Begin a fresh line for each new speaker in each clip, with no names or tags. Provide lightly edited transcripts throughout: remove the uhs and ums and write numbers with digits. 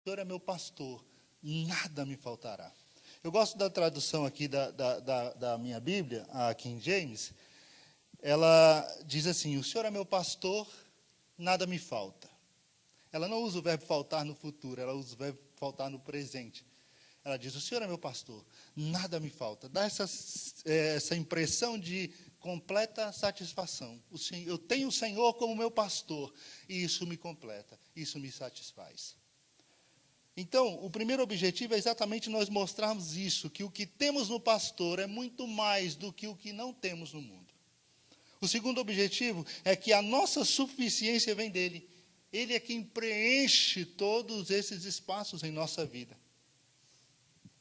O Senhor é meu pastor, nada me faltará. Eu gosto da tradução aqui da minha Bíblia, a King James. Ela diz assim: o Senhor é meu pastor, nada me falta. Ela não usa o verbo faltar no futuro, ela usa o verbo faltar no presente. Ela diz: o Senhor é meu pastor, nada me falta. Dá essa impressão de completa satisfação. Eu tenho o Senhor como meu pastor, e isso me completa, isso me satisfaz. Então, o primeiro objetivo é exatamente nós mostrarmos isso, que o que temos no pastor é muito mais do que o que não temos no mundo. O segundo objetivo é que a nossa suficiência vem dele. Ele é quem preenche todos esses espaços em nossa vida.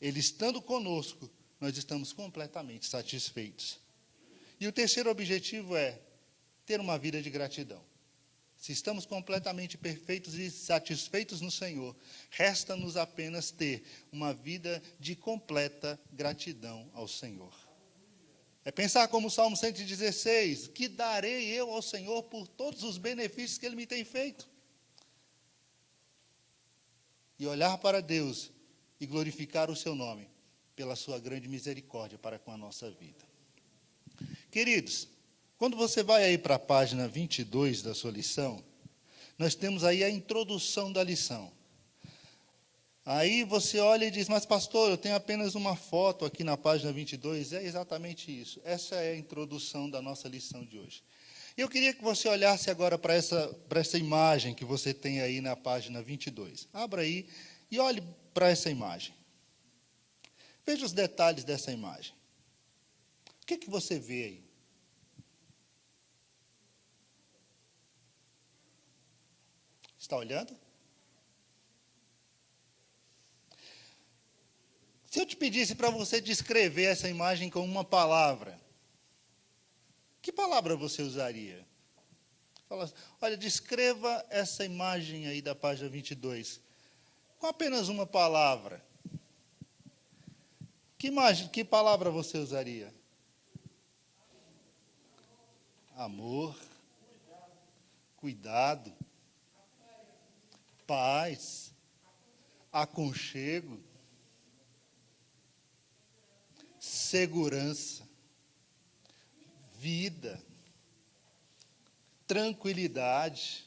Ele estando conosco, nós estamos completamente satisfeitos. E o terceiro objetivo é ter uma vida de gratidão. Se estamos completamente perfeitos e satisfeitos no Senhor, resta-nos apenas ter uma vida de completa gratidão ao Senhor. É pensar como o Salmo 116, que darei eu ao Senhor por todos os benefícios que Ele me tem feito. E olhar para Deus e glorificar o seu nome pela sua grande misericórdia para com a nossa vida. Queridos, quando você vai aí para a página 22 da sua lição, nós temos aí a introdução da lição. Aí você olha e diz: mas pastor, eu tenho apenas uma foto aqui na página 22. É exatamente isso. Essa é a introdução da nossa lição de hoje. Eu queria que você olhasse agora para essa imagem que você tem aí na página 22. Abra aí e olhe para essa imagem. Veja os detalhes dessa imagem. O que você vê aí? Está olhando? Se eu te pedisse para você descrever essa imagem com uma palavra, que palavra você usaria? Fala assim: olha, descreva essa imagem aí da página 22 com apenas uma palavra. Que palavra você usaria? Amor, cuidado, paz, aconchego, segurança, vida, tranquilidade.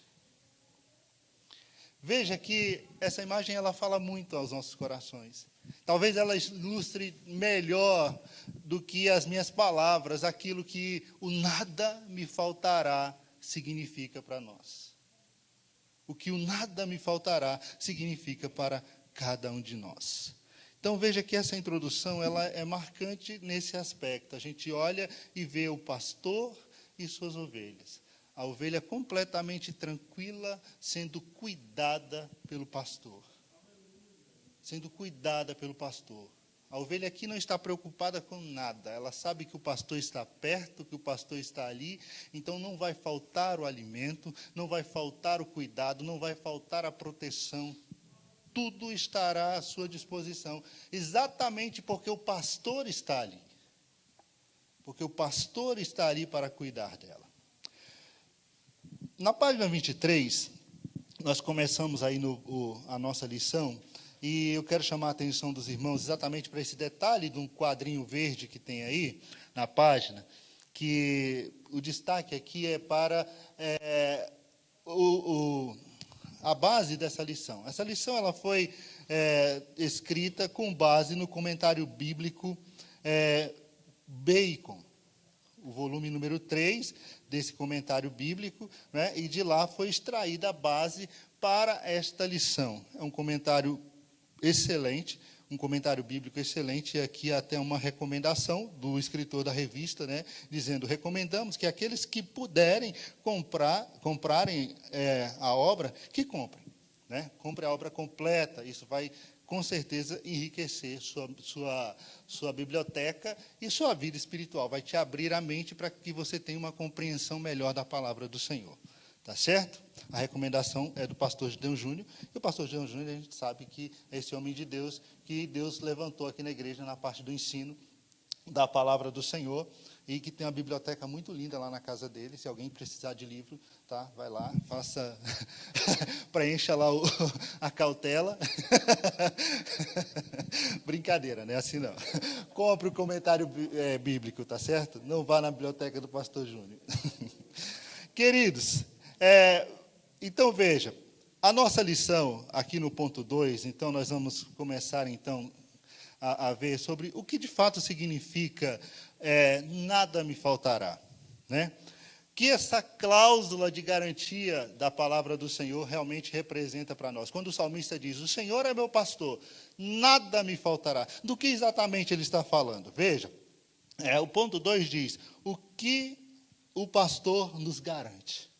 Veja que essa imagem ela fala muito aos nossos corações. Talvez ela ilustre melhor do que as minhas palavras aquilo que o nada me faltará significa para nós. O que o nada me faltará significa para cada um de nós. Então veja que essa introdução ela é marcante nesse aspecto. A gente olha e vê o pastor e suas ovelhas. A ovelha completamente tranquila, sendo cuidada pelo pastor. Sendo cuidada pelo pastor. A ovelha aqui não está preocupada com nada. Ela sabe que o pastor está perto, que o pastor está ali. Então não vai faltar o alimento, não vai faltar o cuidado, não vai faltar a proteção. Tudo estará à sua disposição. Exatamente porque o pastor está ali. Porque o pastor está ali para cuidar dela. Na página 23, nós começamos aí a nossa lição, e eu quero chamar a atenção dos irmãos exatamente para esse detalhe de um quadrinho verde que tem aí na página, que o destaque aqui é para a base dessa lição. Essa lição ela foi escrita com base no comentário bíblico Bacon, o volume número 3 desse comentário bíblico, né, e de lá foi extraída a base para esta lição. É um comentário excelente, um comentário bíblico excelente, e aqui até uma recomendação do escritor da revista, né, dizendo: recomendamos que aqueles que puderem comprarem a obra, que comprem. Né? Compre a obra completa, isso vai com certeza enriquecer sua biblioteca e sua vida espiritual. Vai te abrir a mente para que você tenha uma compreensão melhor da palavra do Senhor. Tá certo? A recomendação é do pastor Gideon Júnior. E o pastor Gideon Júnior, a gente sabe que é esse homem de Deus que Deus levantou aqui na igreja na parte do ensino. da palavra do Senhor, e que tem uma biblioteca muito linda lá na casa dele. Se alguém precisar de livro, tá? Vai lá, faça, preencha lá a cautela. Brincadeira, não é assim não. Compre o comentário bíblico, tá certo? Não vá na biblioteca do pastor Júnior. Queridos, então veja, a nossa lição aqui no ponto 2, então nós vamos começar então a ver sobre o que de fato significa nada me faltará, né? Que essa cláusula de garantia da palavra do Senhor realmente representa para nós. Quando o salmista diz, o Senhor é meu pastor, nada me faltará. Do que exatamente ele está falando? Veja, o ponto 2 diz, o que o pastor nos garante.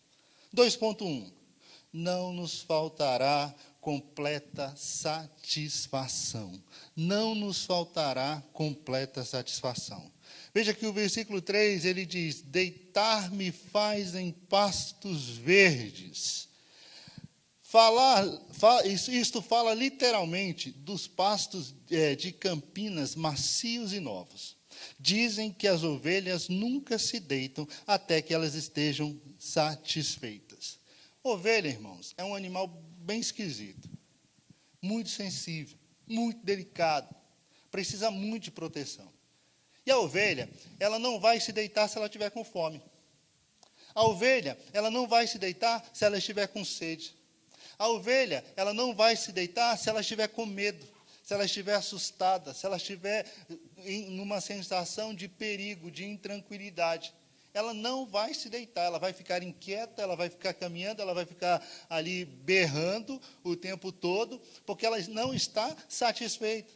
2.1, não nos faltará completa satisfação. Não nos faltará completa satisfação. Veja que o versículo 3, ele diz, deitar-me faz em pastos verdes. Isto fala literalmente dos pastos de Campinas macios e novos. Dizem que as ovelhas nunca se deitam até que elas estejam satisfeitas. Ovelha, irmãos, é um animal bem esquisito, muito sensível, muito delicado, precisa muito de proteção. E a ovelha, ela não vai se deitar se ela estiver com fome. A ovelha, ela não vai se deitar se ela estiver com sede. A ovelha, ela não vai se deitar se ela estiver com medo, se ela estiver assustada, se ela estiver numa sensação de perigo, de intranquilidade. Ela não vai se deitar, ela vai ficar inquieta, ela vai ficar caminhando, ela vai ficar ali berrando o tempo todo, porque ela não está satisfeita.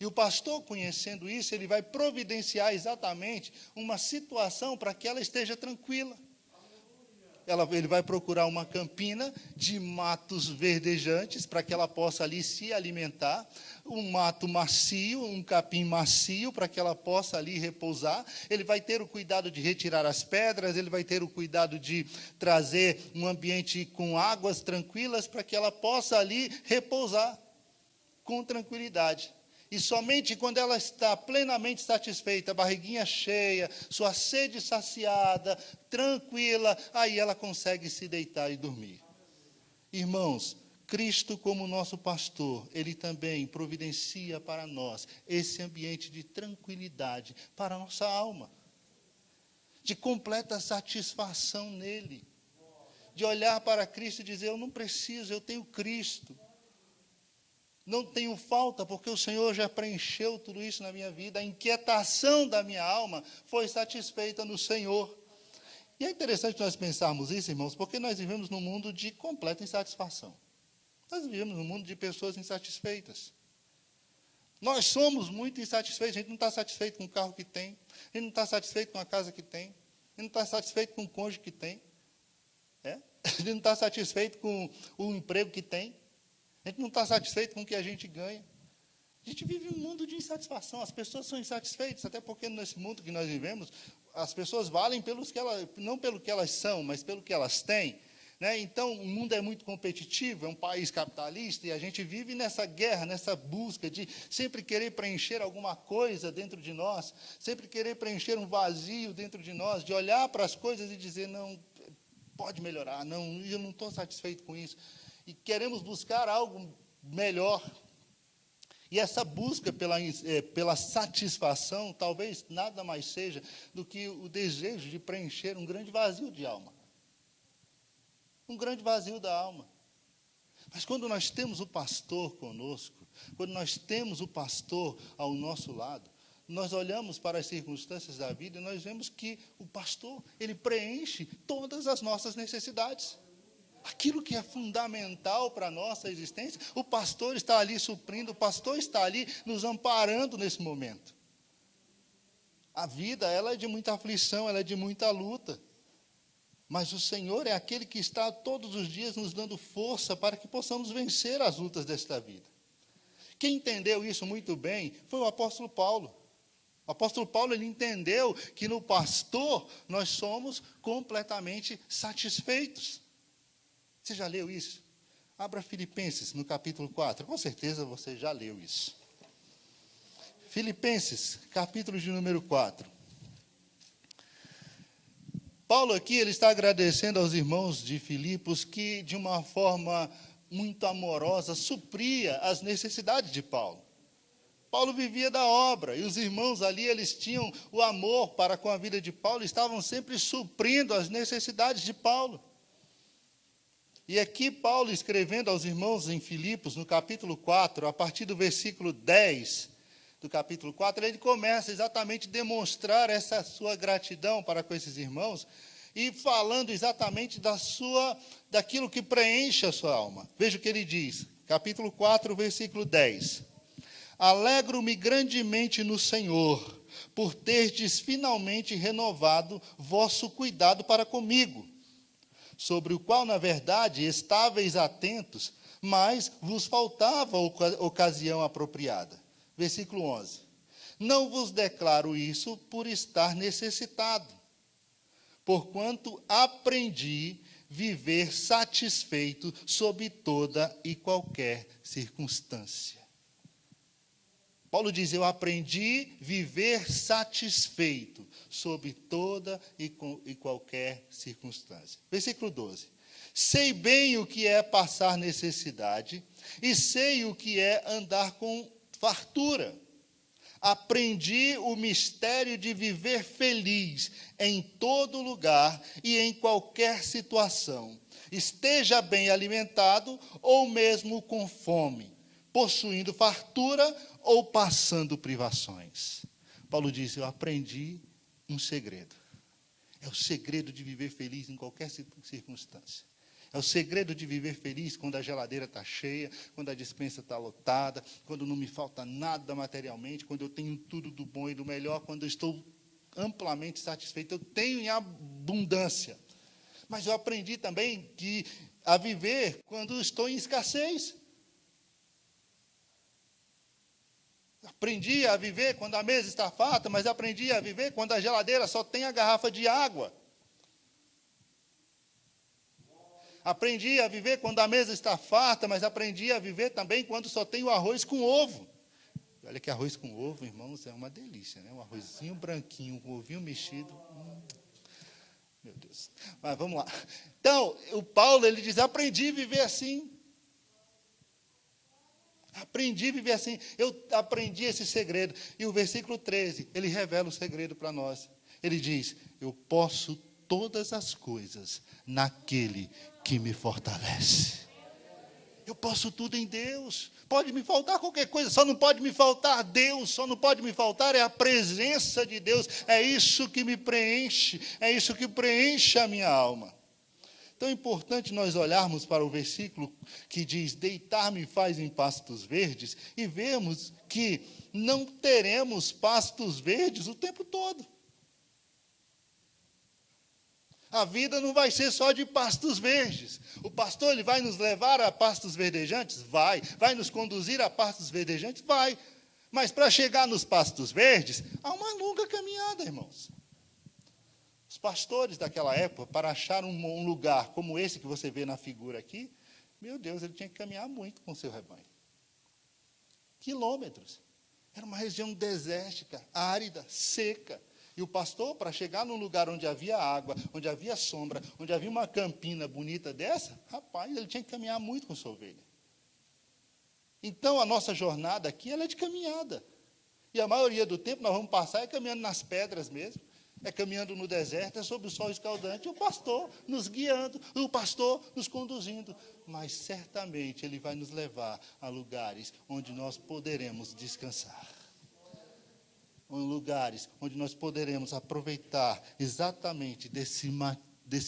E o pastor, conhecendo isso, ele vai providenciar exatamente uma situação para que ela esteja tranquila. Ele vai procurar uma campina de matos verdejantes para que ela possa ali se alimentar, um mato macio, um capim macio para que ela possa ali repousar. Ele vai ter o cuidado de retirar as pedras, ele vai ter o cuidado de trazer um ambiente com águas tranquilas para que ela possa ali repousar com tranquilidade. E somente quando ela está plenamente satisfeita, barriguinha cheia, sua sede saciada, tranquila, aí ela consegue se deitar e dormir. Irmãos, Cristo como nosso pastor, Ele também providencia para nós esse ambiente de tranquilidade para a nossa alma, de completa satisfação nele, de olhar para Cristo e dizer, eu não preciso, eu tenho Cristo. Não tenho falta, porque o Senhor já preencheu tudo isso na minha vida. A inquietação da minha alma foi satisfeita no Senhor. E é interessante nós pensarmos isso, irmãos, porque nós vivemos num mundo de completa insatisfação. Nós vivemos num mundo de pessoas insatisfeitas. Nós somos muito insatisfeitos. A gente não está satisfeito com o carro que tem. A gente não está satisfeito com a casa que tem. A gente não está satisfeito com o cônjuge que tem. A gente não está satisfeito com o emprego que tem. A gente não está satisfeito com o que a gente ganha. A gente vive um mundo de insatisfação. As pessoas são insatisfeitas, até porque nesse mundo que nós vivemos, as pessoas valem não pelo que elas são, mas pelo que elas têm. Né? Então, o mundo é muito competitivo, é um país capitalista, e a gente vive nessa guerra, nessa busca de sempre querer preencher alguma coisa dentro de nós, sempre querer preencher um vazio dentro de nós, de olhar para as coisas e dizer, não, pode melhorar, não, eu não estou satisfeito com isso. E queremos buscar algo melhor. E essa busca pela satisfação, talvez nada mais seja do que o desejo de preencher um grande vazio de alma. Um grande vazio da alma. Mas quando nós temos o pastor conosco, quando nós temos o pastor ao nosso lado, nós olhamos para as circunstâncias da vida e nós vemos que o pastor, ele preenche todas as nossas necessidades. Aquilo que é fundamental para a nossa existência, o pastor está ali suprindo, o pastor está ali nos amparando nesse momento. A vida, ela é de muita aflição, ela é de muita luta. Mas o Senhor é aquele que está todos os dias nos dando força para que possamos vencer as lutas desta vida. Quem entendeu isso muito bem foi o apóstolo Paulo. O apóstolo Paulo, ele entendeu que no pastor nós somos completamente satisfeitos. Você já leu isso? Abra Filipenses, no capítulo 4. Com certeza você já leu isso. Filipenses, capítulo de número 4. Paulo aqui, ele está agradecendo aos irmãos de Filipos que, de uma forma muito amorosa, supria as necessidades de Paulo. Paulo vivia da obra, e os irmãos ali, eles tinham o amor para com a vida de Paulo, estavam sempre suprindo as necessidades de Paulo. E aqui Paulo, escrevendo aos irmãos em Filipos, no capítulo 4, a partir do versículo 10 do capítulo 4, ele começa exatamente a demonstrar essa sua gratidão para com esses irmãos, e falando exatamente daquilo que preenche a sua alma. Veja o que ele diz, capítulo 4, versículo 10. Alegro-me grandemente no Senhor, por terdes finalmente renovado vosso cuidado para comigo, sobre o qual, na verdade, estáveis atentos, mas vos faltava ocasião apropriada. Versículo 11. Não vos declaro isso por estar necessitado, porquanto aprendi viver satisfeito sob toda e qualquer circunstância. Paulo diz, eu aprendi viver satisfeito sob toda e qualquer circunstância. Versículo 12. Sei bem o que é passar necessidade e sei o que é andar com fartura. Aprendi o mistério de viver feliz em todo lugar e em qualquer situação, esteja bem alimentado ou mesmo com fome, possuindo fartura ou passando privações. Paulo diz, eu aprendi um segredo. É o segredo de viver feliz em qualquer circunstância. É o segredo de viver feliz quando a geladeira está cheia, quando a despensa está lotada, quando não me falta nada materialmente, quando eu tenho tudo do bom e do melhor, quando eu estou amplamente satisfeito, eu tenho em abundância. Mas eu aprendi também a viver quando estou em escassez. Aprendi a viver quando a mesa está farta, mas aprendi a viver quando a geladeira só tem a garrafa de água. Aprendi a viver quando a mesa está farta, mas aprendi a viver também quando só tem o arroz com ovo. Olha que arroz com ovo, irmãos, é uma delícia, né? Um arrozinho branquinho, com ovinho mexido. Meu Deus. Mas vamos lá. Então, o Paulo, ele diz, aprendi a viver assim. Aprendi a viver assim. Eu aprendi esse segredo. E o versículo 13, ele revela o segredo para nós. Ele diz, eu posso todas as coisas naquele que me fortalece. Eu posso tudo em Deus. Pode me faltar qualquer coisa, só não pode me faltar Deus, só não pode me faltar é a presença de Deus. É isso que me preenche, é isso que preenche a minha alma. Então é importante nós olharmos para o versículo que diz, deitar-me faz em pastos verdes, e vermos que não teremos pastos verdes o tempo todo. A vida não vai ser só de pastos verdes. O pastor, ele vai nos levar a pastos verdejantes? Vai. Vai nos conduzir a pastos verdejantes? Vai. Mas para chegar nos pastos verdes, há uma longa caminhada, irmãos. Os pastores daquela época, para achar um lugar como esse que você vê na figura aqui, meu Deus, ele tinha que caminhar muito com o seu rebanho. Quilômetros. Era uma região desértica, árida, seca. E o pastor, para chegar num lugar onde havia água, onde havia sombra, onde havia uma campina bonita dessa, rapaz, ele tinha que caminhar muito com sua ovelha. Então, a nossa jornada aqui, ela é de caminhada. E a maioria do tempo nós vamos passar caminhando nas pedras mesmo, caminhando no deserto, sob o sol escaldante, e o pastor nos guiando, o pastor nos conduzindo. Mas certamente ele vai nos levar a lugares onde nós poderemos descansar. Lugares onde nós poderemos aproveitar exatamente desse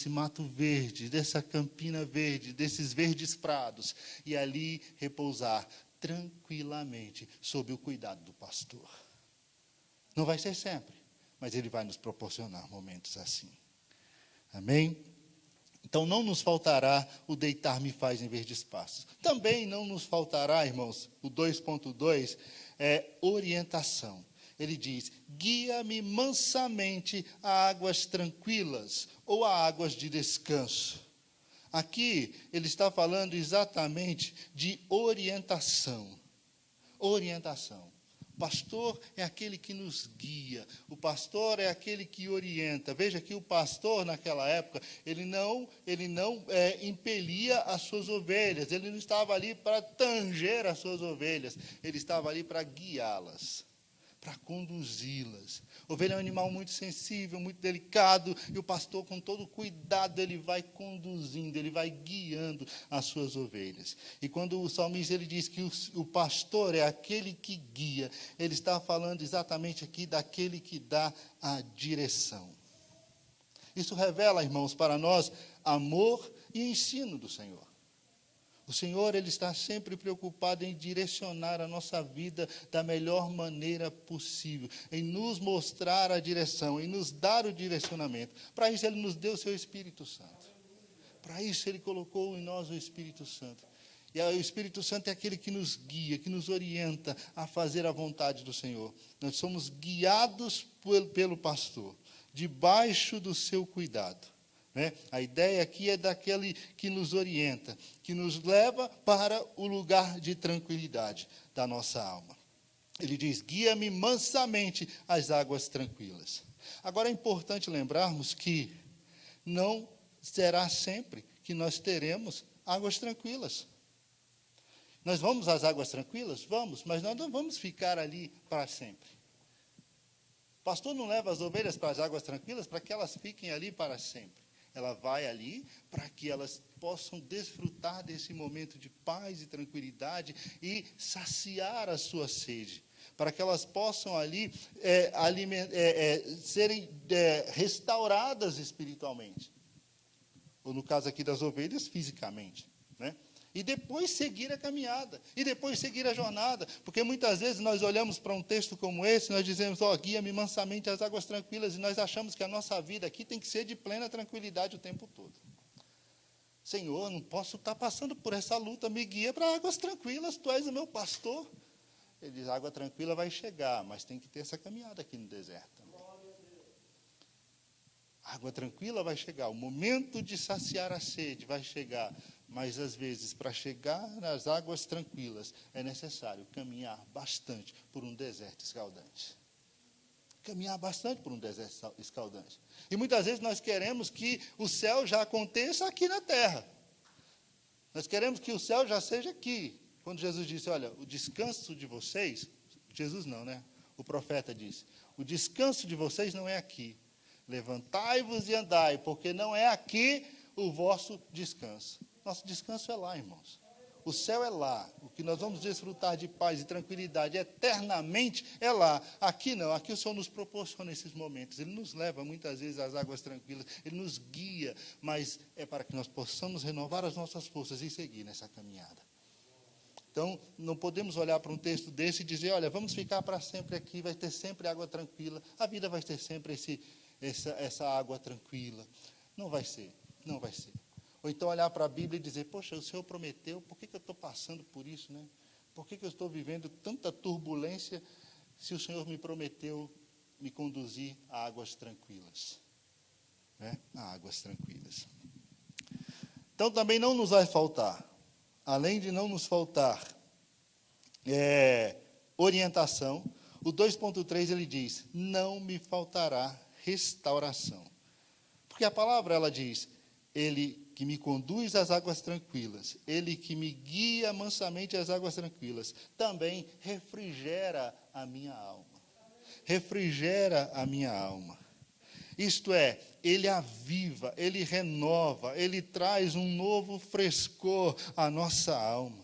mato verde, dessa campina verde, desses verdes prados, e ali repousar tranquilamente sob o cuidado do pastor. Não vai ser sempre, mas ele vai nos proporcionar momentos assim. Amém? Então não nos faltará o deitar-me faz em verdes pastos. Também não nos faltará, irmãos, o 2.2 é orientação. Ele diz, guia-me mansamente a águas tranquilas, ou a águas de descanso. Aqui, ele está falando exatamente de orientação. Orientação. pastor é aquele que nos guia, o pastor é aquele que orienta. Veja que o pastor, naquela época, ele não impelia as suas ovelhas, ele não estava ali para tanger as suas ovelhas, ele estava ali para guiá-las, para conduzi-las. Ovelha é um animal muito sensível, muito delicado, e o pastor, com todo cuidado, ele vai conduzindo, ele vai guiando as suas ovelhas. E quando o salmista ele diz que o pastor é aquele que guia, ele está falando exatamente aqui daquele que dá a direção. Isso revela, irmãos, para nós, amor e ensino do Senhor. O Senhor, ele está sempre preocupado em direcionar a nossa vida da melhor maneira possível, em nos mostrar a direção, em nos dar o direcionamento. Para isso, ele nos deu o seu Espírito Santo. Para isso, ele colocou em nós o Espírito Santo. E o Espírito Santo é aquele que nos guia, que nos orienta a fazer a vontade do Senhor. Nós somos guiados pelo pastor, debaixo do seu cuidado. A ideia aqui é daquele que nos orienta, que nos leva para o lugar de tranquilidade da nossa alma. Ele diz, guia-me mansamente às águas tranquilas. Agora é importante lembrarmos que não será sempre que nós teremos águas tranquilas. Nós vamos às águas tranquilas? Vamos, mas nós não vamos ficar ali para sempre. O pastor não leva as ovelhas para as águas tranquilas para que elas fiquem ali para sempre. Ela vai ali para que elas possam desfrutar desse momento de paz e tranquilidade e saciar a sua sede, para que elas possam ali serem restauradas espiritualmente, ou no caso aqui das ovelhas, fisicamente, E depois seguir a caminhada, e depois seguir a jornada, porque muitas vezes nós olhamos para um texto como esse, nós dizemos, guia-me mansamente às águas tranquilas, e nós achamos que a nossa vida aqui tem que ser de plena tranquilidade o tempo todo. Senhor, não posso estar passando por essa luta, me guia para águas tranquilas, tu és o meu pastor. Ele diz, a água tranquila vai chegar, mas tem que ter essa caminhada aqui no deserto também. A água tranquila vai chegar, o momento de saciar a sede vai chegar, mas às vezes, para chegar nas águas tranquilas, é necessário caminhar bastante por um deserto escaldante. Caminhar bastante por um deserto escaldante. E muitas vezes nós queremos que o céu já aconteça aqui na terra. Nós queremos que o céu já seja aqui. Quando Jesus disse, olha, o descanso de vocês, Jesus não, O profeta disse, o descanso de vocês não é aqui. Levantai-vos e andai, porque não é aqui o vosso descanso. Nosso descanso é lá, irmãos. O céu é lá. O que nós vamos desfrutar de paz e tranquilidade eternamente é lá. Aqui não. Aqui o Senhor nos proporciona esses momentos. Ele nos leva muitas vezes às águas tranquilas. Ele nos guia. Mas é para que nós possamos renovar as nossas forças e seguir nessa caminhada. Então, não podemos olhar para um texto desse e dizer, olha, vamos ficar para sempre aqui, vai ter sempre água tranquila. A vida vai ter sempre essa água tranquila. Não vai ser. Não vai ser. Ou então olhar para a Bíblia e dizer, poxa, o Senhor prometeu, por que eu estou passando por isso, Por que eu estou vivendo tanta turbulência, se o Senhor me prometeu me conduzir a águas tranquilas? A águas tranquilas. Então, também não nos vai faltar, além de não nos faltar orientação, o 2.3 ele diz, não me faltará restauração. Porque a palavra, ela diz, ele que me conduz às águas tranquilas, ele que me guia mansamente às águas tranquilas, também refrigera a minha alma. Refrigera a minha alma. Isto é, ele aviva, ele renova, ele traz um novo frescor à nossa alma.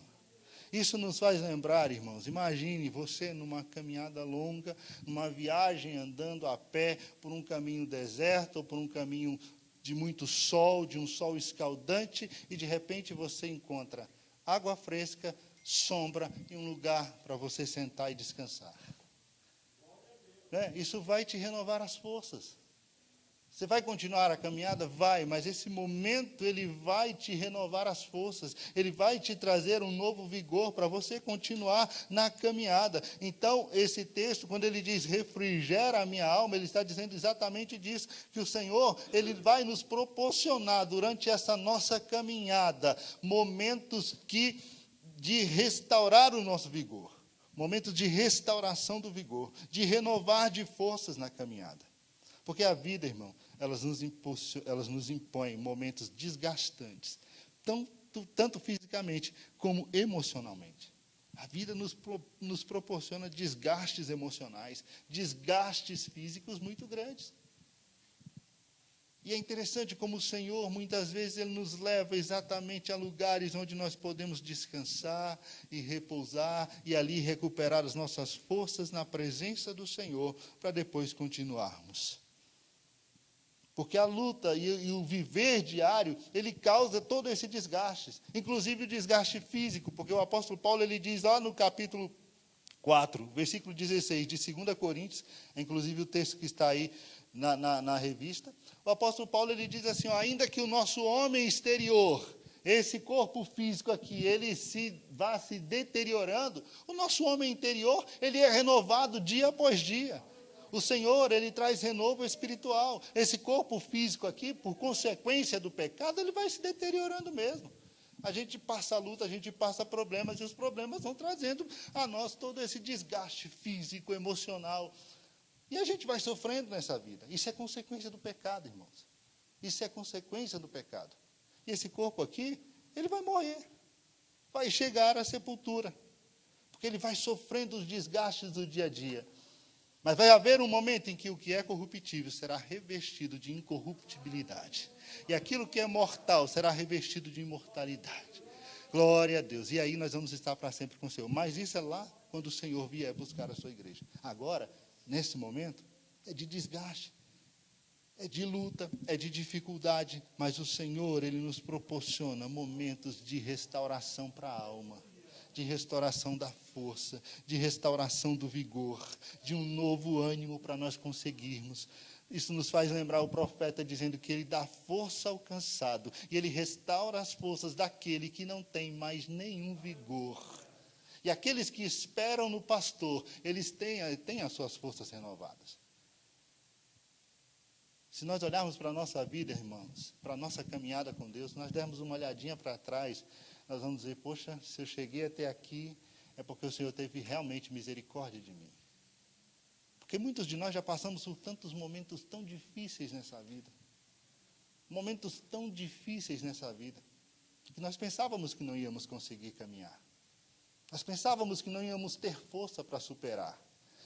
Isso nos faz lembrar, irmãos, imagine você numa caminhada longa, numa viagem andando a pé por um caminho deserto ou por um caminho de muito sol, de um sol escaldante, e de repente você encontra água fresca, sombra e um lugar para você sentar e descansar. Isso vai te renovar as forças. Você vai continuar a caminhada? Vai, mas esse momento ele vai te renovar as forças, ele vai te trazer um novo vigor para você continuar na caminhada. Então, esse texto, quando ele diz refrigera a minha alma, ele está dizendo exatamente disso, que o Senhor, ele vai nos proporcionar durante essa nossa caminhada, momentos de restaurar o nosso vigor. Momentos de restauração do vigor, de renovar de forças na caminhada. Porque a vida, irmão, elas nos impõem momentos desgastantes, tanto fisicamente como emocionalmente. A vida nos proporciona desgastes emocionais, desgastes físicos muito grandes. E é interessante como o Senhor, muitas vezes, Ele nos leva exatamente a lugares onde nós podemos descansar e repousar, e ali recuperar as nossas forças na presença do Senhor, para depois continuarmos. Porque a luta e o viver diário, ele causa todo esse desgaste, inclusive o desgaste físico, porque o apóstolo Paulo, ele diz lá no capítulo 4, versículo 16 de 2 Coríntios, inclusive o texto que está aí na revista, o apóstolo Paulo, ele diz assim, ó, ainda que o nosso homem exterior, esse corpo físico aqui, ele vá se deteriorando, o nosso homem interior, ele é renovado dia após dia. O Senhor, Ele traz renovo espiritual. Esse corpo físico aqui, por consequência do pecado, ele vai se deteriorando mesmo. A gente passa luta, a gente passa problemas, e os problemas vão trazendo a nós todo esse desgaste físico, emocional. E a gente vai sofrendo nessa vida. Isso é consequência do pecado, irmãos. Isso é consequência do pecado. E esse corpo aqui, ele vai morrer. Vai chegar à sepultura. Porque ele vai sofrendo os desgastes do dia a dia. Mas vai haver um momento em que o que é corruptível será revestido de incorruptibilidade. E aquilo que é mortal será revestido de imortalidade. Glória a Deus. E aí nós vamos estar para sempre com o Senhor. Mas isso é lá quando o Senhor vier buscar a sua igreja. Agora, nesse momento, é de desgaste, é de luta, é de dificuldade. Mas o Senhor, Ele nos proporciona momentos de restauração para a alma. De restauração da força, de restauração do vigor, de um novo ânimo para nós conseguirmos. Isso nos faz lembrar o profeta dizendo que ele dá força ao cansado e ele restaura as forças daquele que não tem mais nenhum vigor. E aqueles que esperam no pastor, eles têm as suas forças renovadas. Se nós olharmos para a nossa vida, irmãos, para a nossa caminhada com Deus, nós dermos uma olhadinha para trás, nós vamos dizer, poxa, se eu cheguei até aqui, é porque o Senhor teve realmente misericórdia de mim. Porque muitos de nós já passamos por tantos momentos tão difíceis nessa vida. Momentos tão difíceis nessa vida, que nós pensávamos que não íamos conseguir caminhar. Nós pensávamos que não íamos ter força para superar.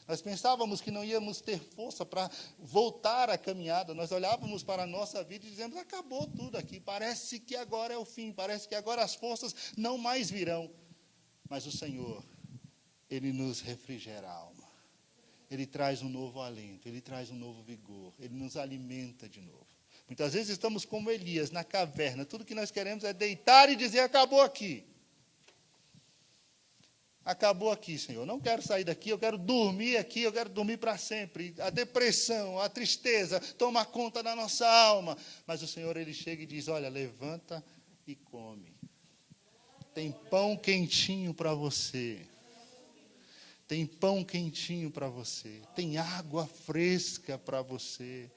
Nós pensávamos que não íamos ter força para voltar à caminhada. Nós olhávamos para a nossa vida e dizemos, acabou tudo aqui. Parece que agora é o fim. Parece que agora as forças não mais virão. Mas o Senhor, Ele nos refrigera a alma. Ele traz um novo alento. Ele traz um novo vigor. Ele nos alimenta de novo. Muitas vezes estamos como Elias, na caverna. Tudo que nós queremos é deitar e dizer, acabou aqui. Acabou aqui, Senhor. Não quero sair daqui, eu quero dormir aqui, eu quero dormir para sempre. A depressão, a tristeza toma conta da nossa alma. Mas o Senhor, Ele chega e diz, olha, levanta e come. Tem pão quentinho para você. Tem pão quentinho para você. Tem água fresca para você.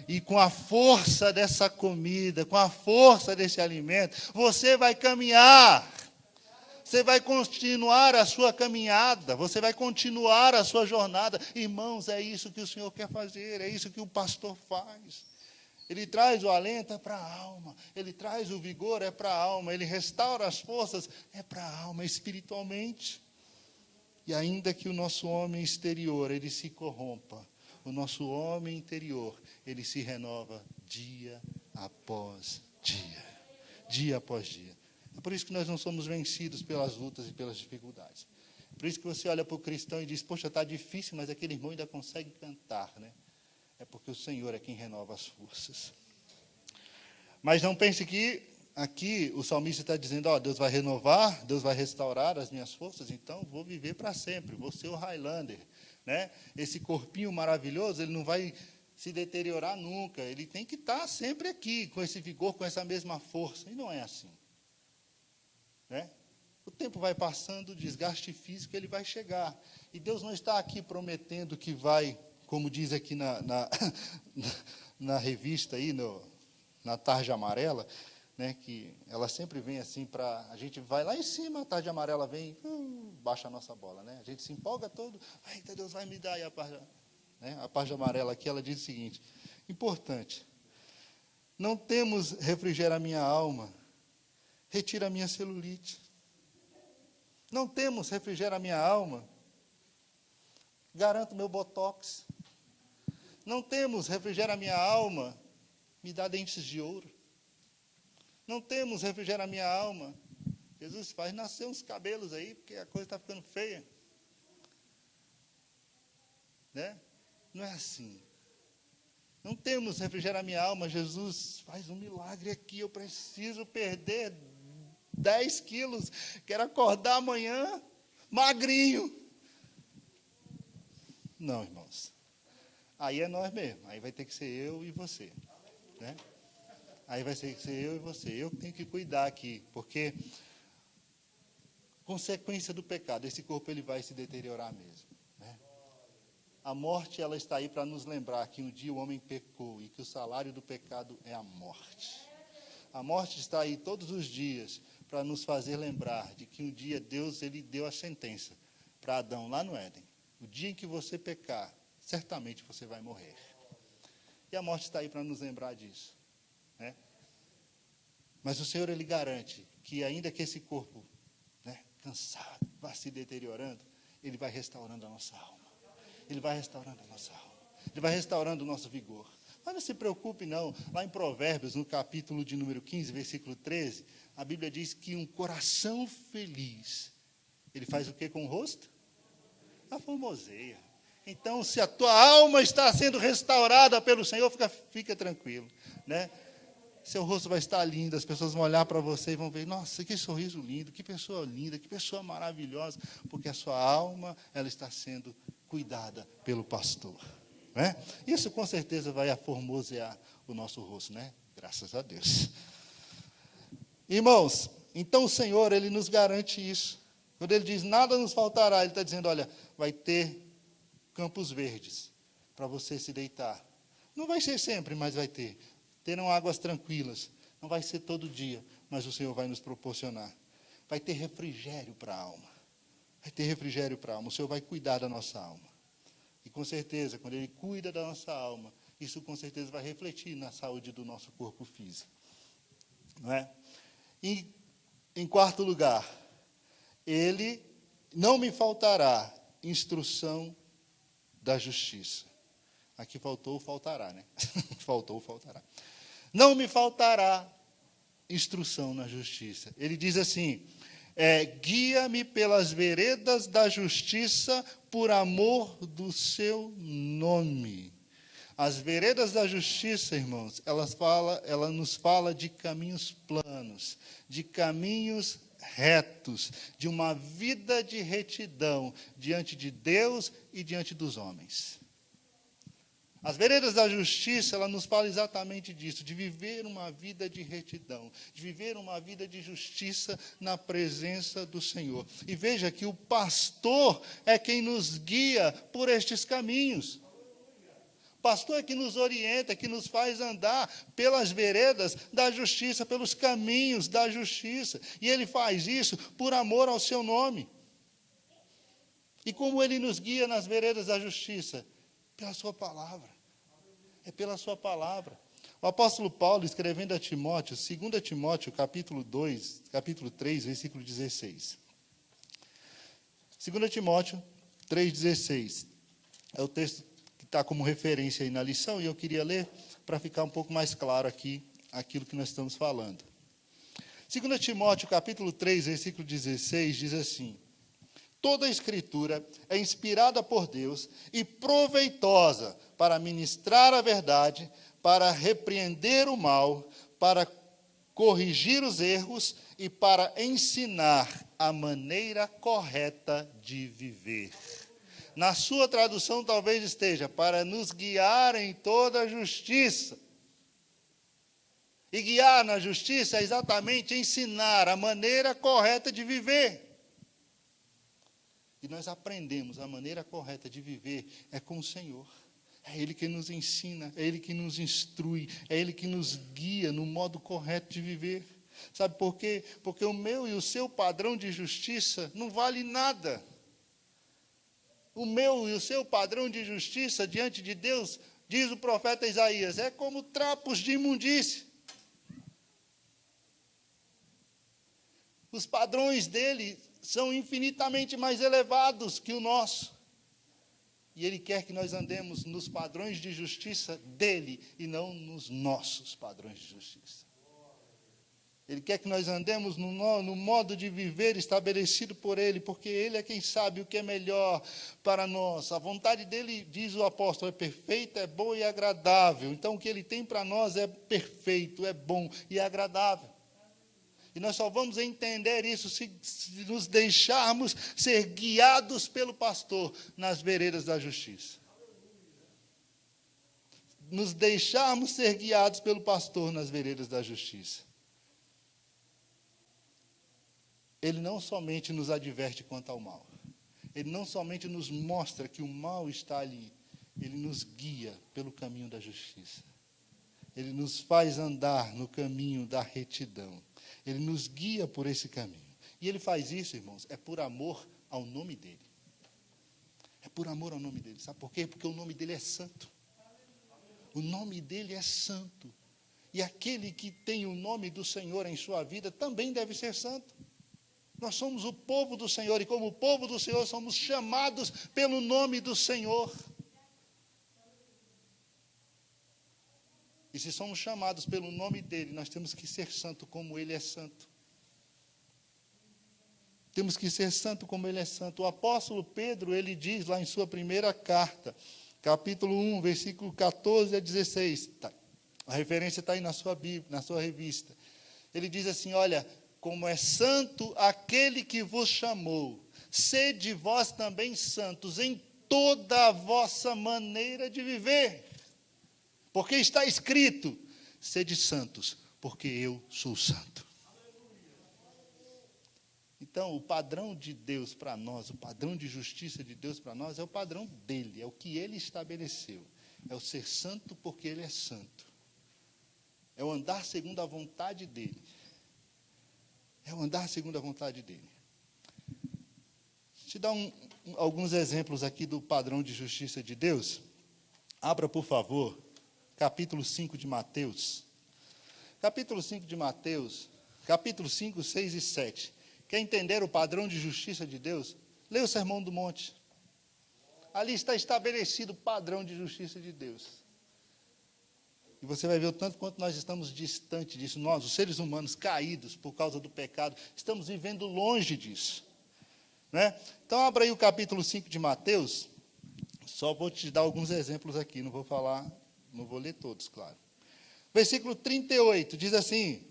E com a força dessa comida, com a força desse alimento, você vai caminhar. Você vai continuar a sua caminhada, você vai continuar a sua jornada. Irmãos, é isso que o Senhor quer fazer, é isso que o pastor faz. Ele traz o alento, é para a alma. Ele traz o vigor, é para a alma. Ele restaura as forças, é para a alma, espiritualmente. E ainda que o nosso homem exterior, ele se corrompa, o nosso homem interior, ele se renova dia após dia. Dia após dia. É por isso que nós não somos vencidos pelas lutas e pelas dificuldades. Por isso que você olha para o cristão e diz, poxa, está difícil, mas aquele irmão ainda consegue cantar, né? É porque o Senhor é quem renova as forças. Mas não pense que aqui o salmista está dizendo, ó, Deus vai renovar, Deus vai restaurar as minhas forças, então vou viver para sempre, vou ser o Highlander, né? Esse corpinho maravilhoso, ele não vai se deteriorar nunca, ele tem que estar sempre aqui, com esse vigor, com essa mesma força, e não é assim. Né? O tempo vai passando, o desgaste físico ele vai chegar. E Deus não está aqui prometendo que vai, como diz aqui na revista, aí, na tarja amarela, né, que ela sempre vem assim para... A gente vai lá em cima, a tarde amarela vem, baixa a nossa bola, né? A gente se empolga todo, eita, Deus vai me dar. E a parte amarela aqui, ela diz o seguinte, importante, não temos refrigera a minha alma, retira a minha celulite. Não temos refrigera a minha alma, garanto meu botox. Não temos refrigera a minha alma, me dá dentes de ouro. Não temos refrigera a minha alma. Jesus faz nascer uns cabelos aí, porque a coisa está ficando feia. Né? Não é assim. Não temos refrigera a minha alma. Jesus faz um milagre aqui. Eu preciso perder 10 quilos. Quero acordar amanhã magrinho. Não, irmãos. Aí é nós mesmo. Aí vai ter que ser eu e você. Né? Aí vai ter que ser eu e você. Eu tenho que cuidar aqui, porque consequência do pecado, esse corpo ele vai se deteriorar mesmo. Né? A morte ela está aí para nos lembrar que um dia o homem pecou e que o salário do pecado é a morte. A morte está aí todos os dias para nos fazer lembrar de que um dia Deus ele deu a sentença para Adão lá no Éden. O dia em que você pecar, certamente você vai morrer. E a morte está aí para nos lembrar disso. Né? Mas o Senhor ele garante que ainda que esse corpo, né, cansado, vá se deteriorando, Ele vai restaurando a nossa alma. Ele vai restaurando a nossa alma. Ele vai restaurando o nosso vigor. Mas não se preocupe não, lá em Provérbios, no capítulo de número 15, versículo 13, a Bíblia diz que um coração feliz, ele faz o que com o rosto? Aformoseia. Então, se a tua alma está sendo restaurada pelo Senhor, fica tranquilo, né? Seu rosto vai estar lindo, as pessoas vão olhar para você e vão ver, nossa, que sorriso lindo, que pessoa linda, que pessoa maravilhosa, porque a sua alma, ela está sendo cuidada pelo pastor. Né? Isso com certeza vai aformosear o nosso rosto, né? Graças a Deus. Irmãos, então o Senhor, Ele nos garante isso. Quando Ele diz, nada nos faltará, Ele está dizendo, olha, vai ter campos verdes para você se deitar. Não vai ser sempre, mas vai ter. Terão águas tranquilas. Não vai ser todo dia, mas o Senhor vai nos proporcionar. Vai ter refrigério para a alma. Vai ter refrigério para a alma. O Senhor vai cuidar da nossa alma. E com certeza, quando Ele cuida da nossa alma, isso com certeza vai refletir na saúde do nosso corpo físico. Não é? E, em quarto lugar, Ele não me faltará instrução da justiça. Aqui faltará, né? Faltará. Não me faltará instrução na justiça. Ele diz assim, guia-me pelas veredas da justiça por amor do seu nome. As veredas da justiça, irmãos, ela nos fala de caminhos planos, de caminhos retos, de uma vida de retidão diante de Deus e diante dos homens. As veredas da justiça, ela nos fala exatamente disso, de viver uma vida de retidão, de viver uma vida de justiça na presença do Senhor. E veja que o pastor é quem nos guia por estes caminhos. O pastor é que nos orienta, que nos faz andar pelas veredas da justiça, pelos caminhos da justiça. E ele faz isso por amor ao seu nome. E como ele nos guia nas veredas da justiça? Pela sua palavra. É pela sua palavra. O apóstolo Paulo, escrevendo a Timóteo, 2 Timóteo, capítulo 3, versículo 16. 2 Timóteo 3,16. É o texto que está como referência aí na lição, e eu queria ler para ficar um pouco mais claro aqui aquilo que nós estamos falando. 2 Timóteo, capítulo 3, versículo 16, diz assim: toda a Escritura é inspirada por Deus e proveitosa para ministrar a verdade, para repreender o mal, para corrigir os erros e para ensinar a maneira correta de viver. Na sua tradução talvez esteja, para nos guiar em toda a justiça. E guiar na justiça é exatamente ensinar a maneira correta de viver. E nós aprendemos a maneira correta de viver é com o Senhor. É Ele que nos ensina, é Ele que nos instrui, é Ele que nos guia no modo correto de viver. Sabe por quê? Porque o meu e o seu padrão de justiça não vale nada. O meu e o seu padrão de justiça diante de Deus, diz o profeta Isaías, é como trapos de imundície. Os padrões dele são infinitamente mais elevados que o nosso. E Ele quer que nós andemos nos padrões de justiça dele e não nos nossos padrões de justiça. Ele quer que nós andemos no modo de viver estabelecido por Ele, porque Ele é quem sabe o que é melhor para nós. A vontade dEle, diz o apóstolo, é perfeita, é boa e agradável. Então, o que Ele tem para nós é perfeito, é bom e agradável. E nós só vamos entender isso se nos deixarmos ser guiados pelo pastor nas veredas da justiça. Nos deixarmos ser guiados pelo pastor nas veredas da justiça. Ele não somente nos adverte quanto ao mal. Ele não somente nos mostra que o mal está ali. Ele nos guia pelo caminho da justiça. Ele nos faz andar no caminho da retidão. Ele nos guia por esse caminho. E Ele faz isso, irmãos, é por amor ao nome dEle. É por amor ao nome dEle. Sabe por quê? Porque o nome dEle é santo. O nome dEle é santo. E aquele que tem o nome do Senhor em sua vida também deve ser santo. Nós somos o povo do Senhor, e como povo do Senhor, somos chamados pelo nome do Senhor. E se somos chamados pelo nome dEle, nós temos que ser santo como Ele é santo. Temos que ser santo como Ele é santo. O apóstolo Pedro, ele diz lá em sua primeira carta, capítulo 1, versículo 14 a 16. Tá. A referência está aí na sua Bíblia, na sua revista. Ele diz assim, olha, como é santo aquele que vos chamou, sede vós também santos em toda a vossa maneira de viver. Porque está escrito, sede santos, porque eu sou santo. Então, o padrão de Deus para nós, o padrão de justiça de Deus para nós é o padrão dele, é o que ele estabeleceu. É o ser santo porque ele é santo. É o andar segundo a vontade dele. É o andar segundo a vontade dele. Deixa eu te dar alguns exemplos aqui do padrão de justiça de Deus. Abra, por favor, capítulo 5 de Mateus. Capítulo 5 de Mateus, capítulo 5, 6 e 7. Quer entender o padrão de justiça de Deus? Leia o Sermão do Monte. Ali está estabelecido o padrão de justiça de Deus. E você vai ver o tanto quanto nós estamos distantes disso. Nós, os seres humanos caídos por causa do pecado, estamos vivendo longe disso. Né? Então, abra aí o capítulo 5 de Mateus. Só vou te dar alguns exemplos aqui, não vou ler todos, claro. Versículo 38, diz assim,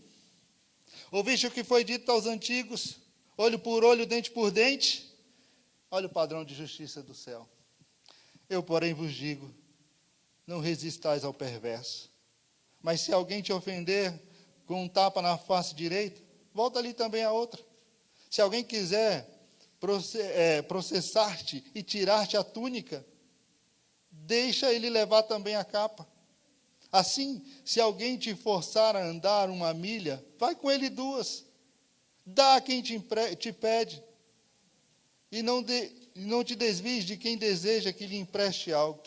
ouviste o que foi dito aos antigos, olho por olho, dente por dente? Olha o padrão de justiça do céu. Eu, porém, vos digo, não resistais ao perverso. Mas se alguém te ofender com um tapa na face direita, volta ali também a outra. Se alguém quiser processar-te e tirar-te a túnica, deixa ele levar também a capa. Assim, se alguém te forçar a andar 1 milha, vai com ele 2. Dá a quem te pede. E não te desvies de quem deseja que lhe empreste algo.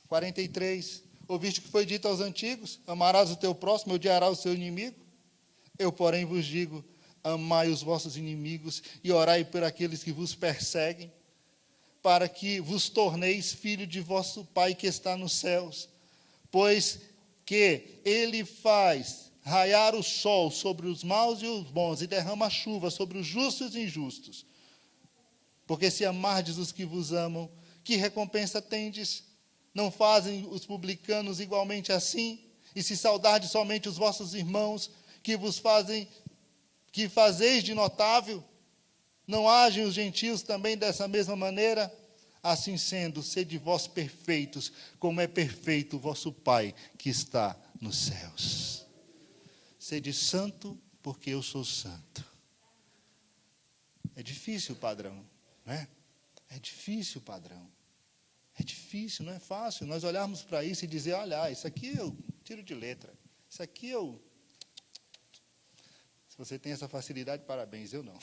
43. Ouviste o que foi dito aos antigos? Amarás o teu próximo e odiarás o seu inimigo? Eu, porém, vos digo, amai os vossos inimigos e orai por aqueles que vos perseguem, para que vos torneis filho de vosso Pai que está nos céus. Pois que Ele faz raiar o sol sobre os maus e os bons, e derrama chuva sobre os justos e injustos. Porque se amardes os que vos amam, que recompensa tendes? Não fazem os publicanos igualmente assim? E se saudardes somente os vossos irmãos, que fazeis de notável? Não agem os gentios também dessa mesma maneira? Assim sendo, sede vós perfeitos, como é perfeito o vosso Pai que está nos céus. Sede santo, porque eu sou santo. É difícil o padrão, não é? É difícil o padrão. É difícil, não é fácil nós olharmos para isso e dizer, olha, isso aqui eu tiro de letra. Isso aqui eu... Se você tem essa facilidade, parabéns, eu não.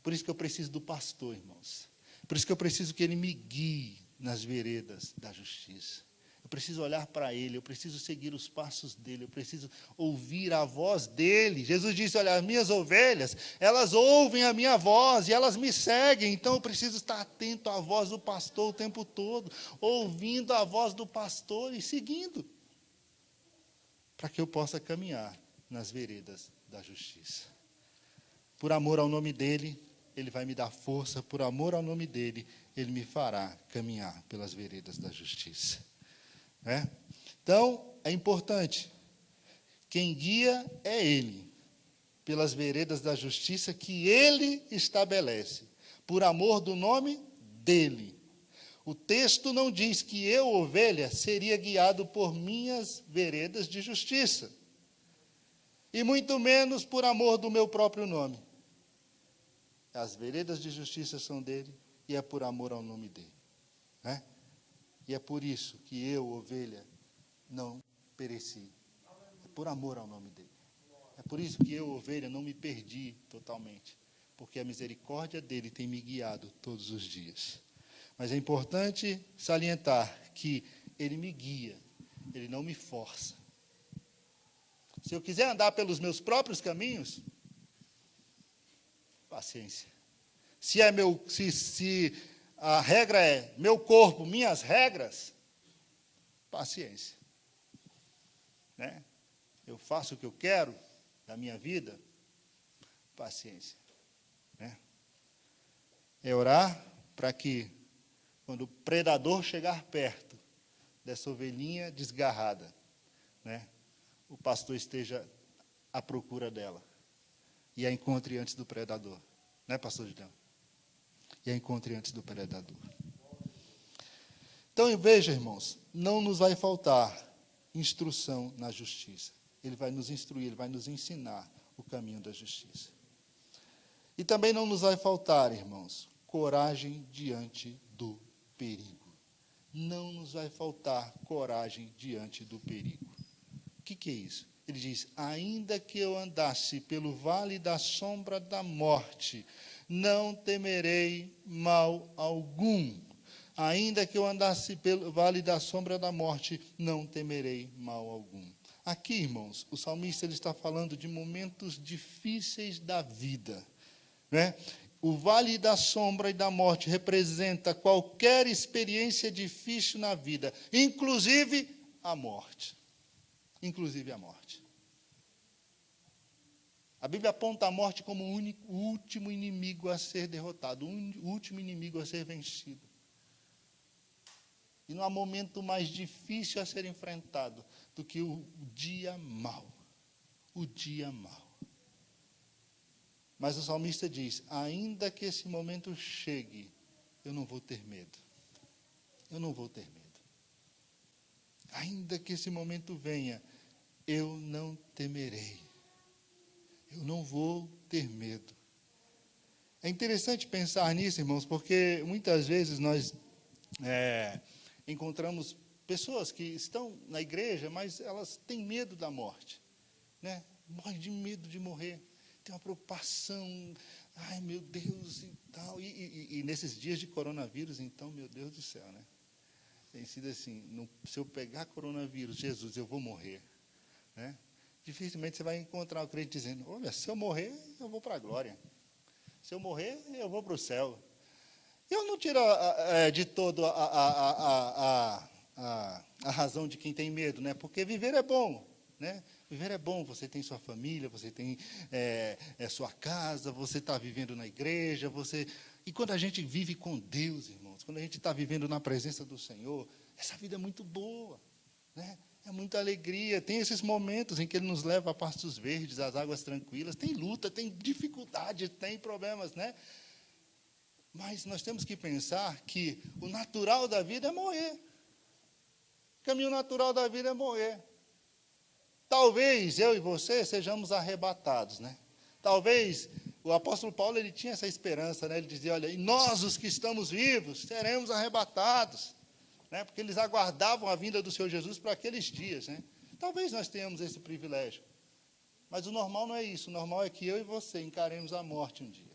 Por isso que eu preciso do pastor, irmãos. Por isso que eu preciso que ele me guie nas veredas da justiça. Eu preciso olhar para ele, eu preciso seguir os passos dele, eu preciso ouvir a voz dele. Jesus disse, olha, as minhas ovelhas, elas ouvem a minha voz e elas me seguem. Então eu preciso estar atento à voz do pastor o tempo todo, ouvindo a voz do pastor e seguindo, para que eu possa caminhar nas veredas da justiça. Por amor ao nome dele, ele vai me dar força, por amor ao nome dele, ele me fará caminhar pelas veredas da justiça. Né? Então, é importante, quem guia é ele, pelas veredas da justiça que ele estabelece, por amor do nome dele. O texto não diz que eu, ovelha, seria guiado por minhas veredas de justiça, e muito menos por amor do meu próprio nome. As veredas de justiça são dele, e é por amor ao nome dele. Né? E é por isso que eu, ovelha, não pereci. É por amor ao nome dele. É por isso que eu, ovelha, não me perdi totalmente. Porque a misericórdia dele tem me guiado todos os dias. Mas é importante salientar que ele me guia, ele não me força. Se eu quiser andar pelos meus próprios caminhos, paciência. Se a regra é meu corpo, minhas regras, paciência. Né? Eu faço o que eu quero da minha vida, paciência. Né? É orar para que, quando o predador chegar perto dessa ovelhinha desgarrada, né, o pastor esteja à procura dela e a encontre antes do predador. Né, pastor Gideão? E a encontre antes do predador. Então, veja, irmãos, não nos vai faltar instrução na justiça. Ele vai nos instruir, ele vai nos ensinar o caminho da justiça. E também não nos vai faltar, irmãos, coragem diante do perigo. Não nos vai faltar coragem diante do perigo. O que é isso? Ele diz, ainda que eu andasse pelo vale da sombra da morte, não temerei mal algum. Ainda que eu andasse pelo vale da sombra da morte, não temerei mal algum. Aqui, irmãos, o salmista ele está falando de momentos difíceis da vida. Né? O vale da sombra e da morte representa qualquer experiência difícil na vida, inclusive a morte. Inclusive a morte. A Bíblia aponta a morte como o último inimigo a ser derrotado, o último inimigo a ser vencido. E não há momento mais difícil a ser enfrentado do que o dia mau. O dia mau. Mas o salmista diz, ainda que esse momento chegue, eu não vou ter medo. Eu não vou ter medo. Ainda que esse momento venha, eu não temerei. Eu não vou ter medo. É interessante pensar nisso, irmãos, porque muitas vezes nós encontramos pessoas que estão na igreja, mas elas têm medo da morte. Né? Morrem de medo de morrer. Tem uma preocupação, ai meu Deus e tal. E nesses dias de coronavírus, então, meu Deus do céu, né? Tem sido assim, se eu pegar coronavírus, Jesus, eu vou morrer. Né? Dificilmente você vai encontrar o crente dizendo, olha, se eu morrer, eu vou para a glória. Se eu morrer, eu vou para o céu. Eu não tiro de todo a razão de quem tem medo, né? Porque viver é bom. Né? Viver é bom, você tem sua família, você tem sua casa, você está vivendo na igreja, E quando a gente vive com Deus, irmãos, quando a gente está vivendo na presença do Senhor, essa vida é muito boa, né? É muita alegria, tem esses momentos em que Ele nos leva a pastos verdes, às águas tranquilas, tem luta, tem dificuldade, tem problemas, né? Mas nós temos que pensar que o natural da vida é morrer. O caminho natural da vida é morrer. Talvez eu e você sejamos arrebatados, né? Talvez O apóstolo Paulo, ele tinha essa esperança, né? Ele dizia, olha, e nós, os que estamos vivos, seremos arrebatados, né? Porque eles aguardavam a vinda do Senhor Jesus para aqueles dias, né? Talvez nós tenhamos esse privilégio, mas o normal não é isso. O normal é que eu e você encaremos a morte um dia,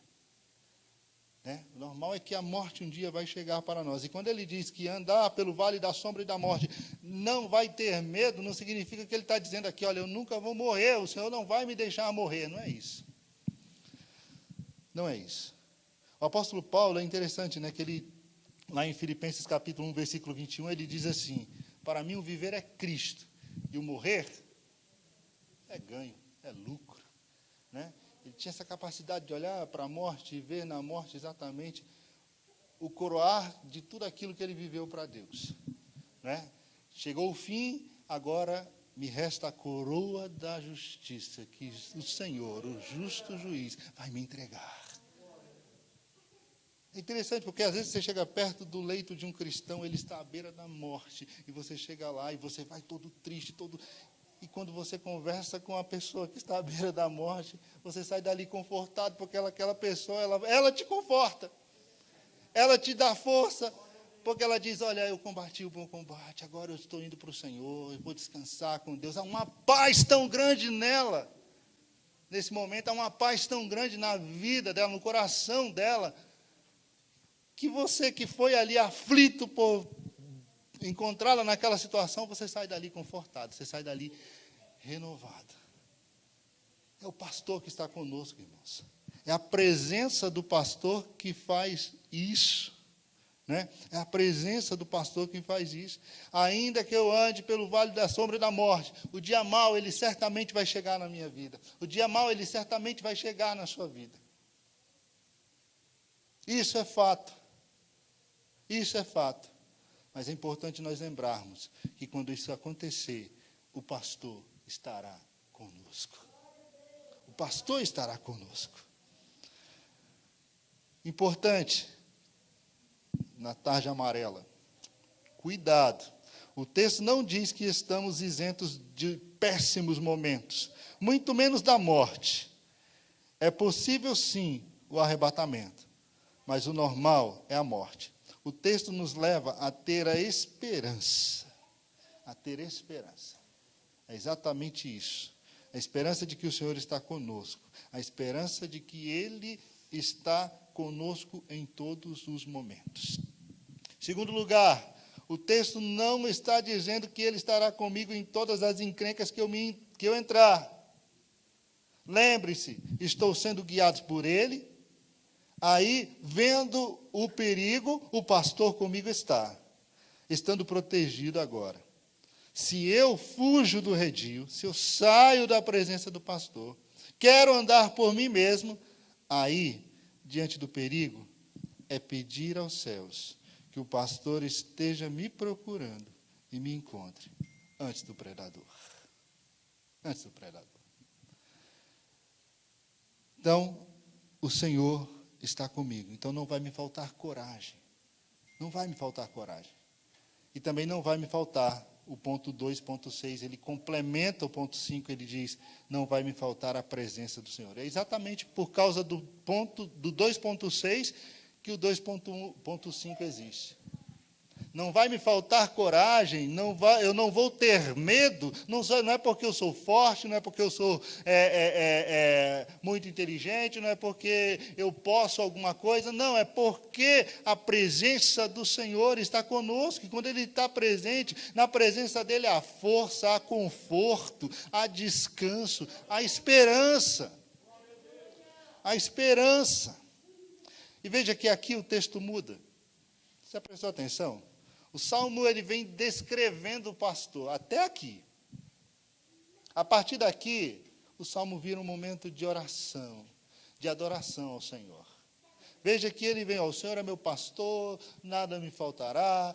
né? O normal é que a morte um dia vai chegar para nós. E quando ele diz que andar pelo vale da sombra e da morte não vai ter medo, não significa que ele está dizendo aqui, olha, eu nunca vou morrer, o Senhor não vai me deixar morrer. Não é isso. Não é isso. O apóstolo Paulo, é interessante, né, que ele, lá em Filipenses capítulo 1, versículo 21, ele diz assim, para mim o viver é Cristo, e o morrer é ganho, é lucro, né? Ele tinha essa capacidade de olhar para a morte e ver na morte exatamente o coroar de tudo aquilo que ele viveu para Deus, né? Chegou o fim, agora me resta a coroa da justiça, que o Senhor, o justo juiz, vai me entregar. É interessante, porque às vezes você chega perto do leito de um cristão, ele está à beira da morte, e você chega lá e você vai todo triste, e quando você conversa com a pessoa que está à beira da morte, você sai dali confortado, porque aquela pessoa, ela te conforta, ela te dá força, porque ela diz, olha, eu combati o bom combate, agora eu estou indo para o Senhor, eu vou descansar com Deus. Há uma paz tão grande nela, nesse momento, há uma paz tão grande na vida dela, no coração dela, que você que foi ali aflito por encontrá-la naquela situação, você sai dali confortado, você sai dali renovado. É o pastor que está conosco, irmãos. É a presença do pastor que faz isso, né? É a presença do pastor que faz isso. Ainda que eu ande pelo vale da sombra e da morte, o dia mau, ele certamente vai chegar na minha vida. O dia mau, ele certamente vai chegar na sua vida. Isso é fato. Isso é fato. Mas é importante nós lembrarmos que quando isso acontecer, o pastor estará conosco. O pastor estará conosco. Importante, na tarde amarela, cuidado. O texto não diz que estamos isentos de péssimos momentos, muito menos da morte. É possível, sim, o arrebatamento, mas o normal é a morte. O texto nos leva a ter a esperança. A ter esperança. É exatamente isso. A esperança de que o Senhor está conosco. A esperança de que Ele está conosco em todos os momentos. Segundo lugar, o texto não está dizendo que Ele estará comigo em todas as encrencas que eu entrar. Lembre-se, estou sendo guiado por Ele. Aí, vendo o perigo, o pastor comigo está, estando protegido agora. Se eu fujo do redil, se eu saio da presença do pastor, quero andar por mim mesmo, aí, diante do perigo, é pedir aos céus que o pastor esteja me procurando e me encontre antes do predador. Antes do predador. Então, o Senhor está comigo, então não vai me faltar coragem. Não vai me faltar coragem. E também não vai me faltar o ponto 2.6, ele complementa o ponto 5, ele diz, não vai me faltar a presença do Senhor. É exatamente por causa do 2.6 que o 2.5 existe. Não vai me faltar coragem, eu não vou ter medo, não é porque eu sou forte, não é porque eu sou muito inteligente, não é porque eu posso alguma coisa, não, é porque a presença do Senhor está conosco, e quando Ele está presente, na presença dEle há força, há conforto, há descanso, há esperança. A esperança. E veja que aqui o texto muda. Você já prestou atenção? O Salmo, ele vem descrevendo o pastor, até aqui. A partir daqui, o Salmo vira um momento de oração, de adoração ao Senhor. Veja que ele vem, ó, o Senhor é meu pastor, nada me faltará,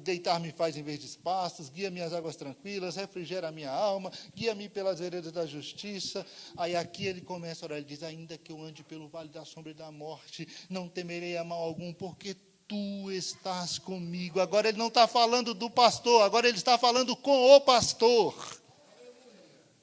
deitar-me faz em verdes pastos, guia-me às águas tranquilas, refrigera a minha alma, guia-me pelas veredas da justiça. Aí aqui ele começa a orar, ele diz, ainda que eu ande pelo vale da sombra e da morte, não temerei a mal algum, porque tu estás comigo. Agora ele não está falando do pastor, agora ele está falando com o pastor.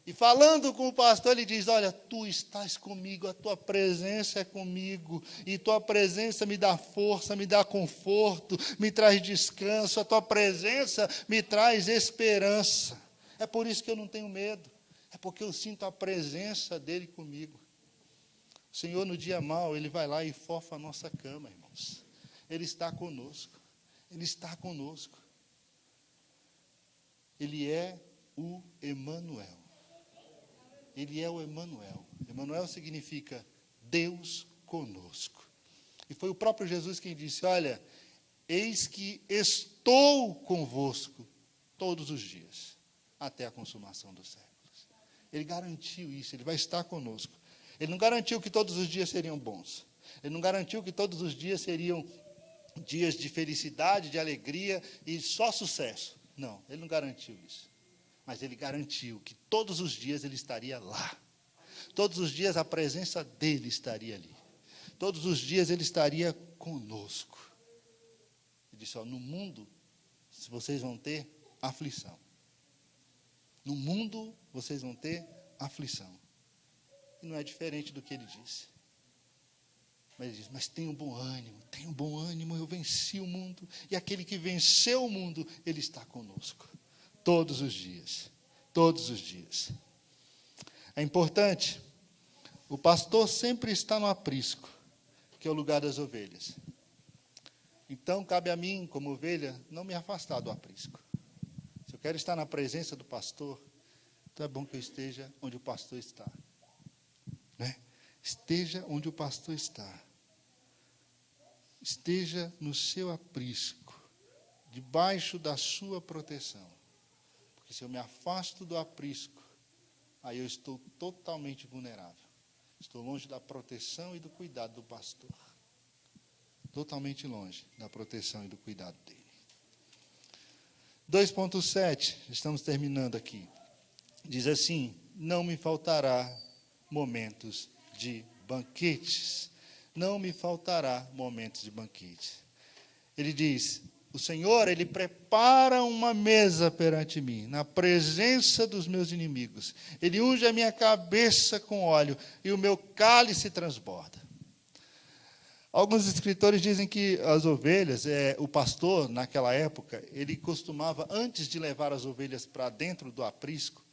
E falando com o pastor, ele diz: olha, tu estás comigo, a tua presença é comigo, e tua presença me dá força, me dá conforto, me traz descanso, a tua presença me traz esperança. É por isso que eu não tenho medo, é porque eu sinto a presença dele comigo. O Senhor, no dia mau, ele vai lá e fofa a nossa cama, irmãos. Ele está conosco, ele está conosco. Ele é o Emanuel. Ele é o Emanuel. Emanuel significa Deus conosco. E foi o próprio Jesus quem disse: olha, eis que estou convosco todos os dias, até a consumação dos séculos. Ele garantiu isso, ele vai estar conosco. Ele não garantiu que todos os dias seriam bons. Ele não garantiu que todos os dias seriam dias de felicidade, de alegria e só sucesso. Não, ele não garantiu isso. Mas ele garantiu que todos os dias ele estaria lá. Todos os dias a presença dele estaria ali. Todos os dias ele estaria conosco. Ele disse: ó, no mundo vocês vão ter aflição. No mundo vocês vão ter aflição. E não é diferente do que ele disse. Mas ele diz: mas tenham bom ânimo, eu venci o mundo. E aquele que venceu o mundo, ele está conosco. Todos os dias. Todos os dias. É importante, o pastor sempre está no aprisco, que é o lugar das ovelhas. Então, cabe a mim, como ovelha, não me afastar do aprisco. Se eu quero estar na presença do pastor, então é bom que eu esteja onde o pastor está. Né? Esteja onde o pastor está. Esteja no seu aprisco, debaixo da sua proteção. Porque se eu me afasto do aprisco, aí eu estou totalmente vulnerável. Estou longe da proteção e do cuidado do pastor. Totalmente longe da proteção e do cuidado dele. 2.7, estamos terminando aqui. Diz assim: não me faltará momentos de banquetes. Não me faltará momentos de banquete. Ele diz: o Senhor, ele prepara uma mesa perante mim, na presença dos meus inimigos. Ele unge a minha cabeça com óleo e o meu cálice transborda. Alguns escritores dizem que as ovelhas, o pastor, naquela época, ele costumava, antes de levar as ovelhas para dentro do aprisco,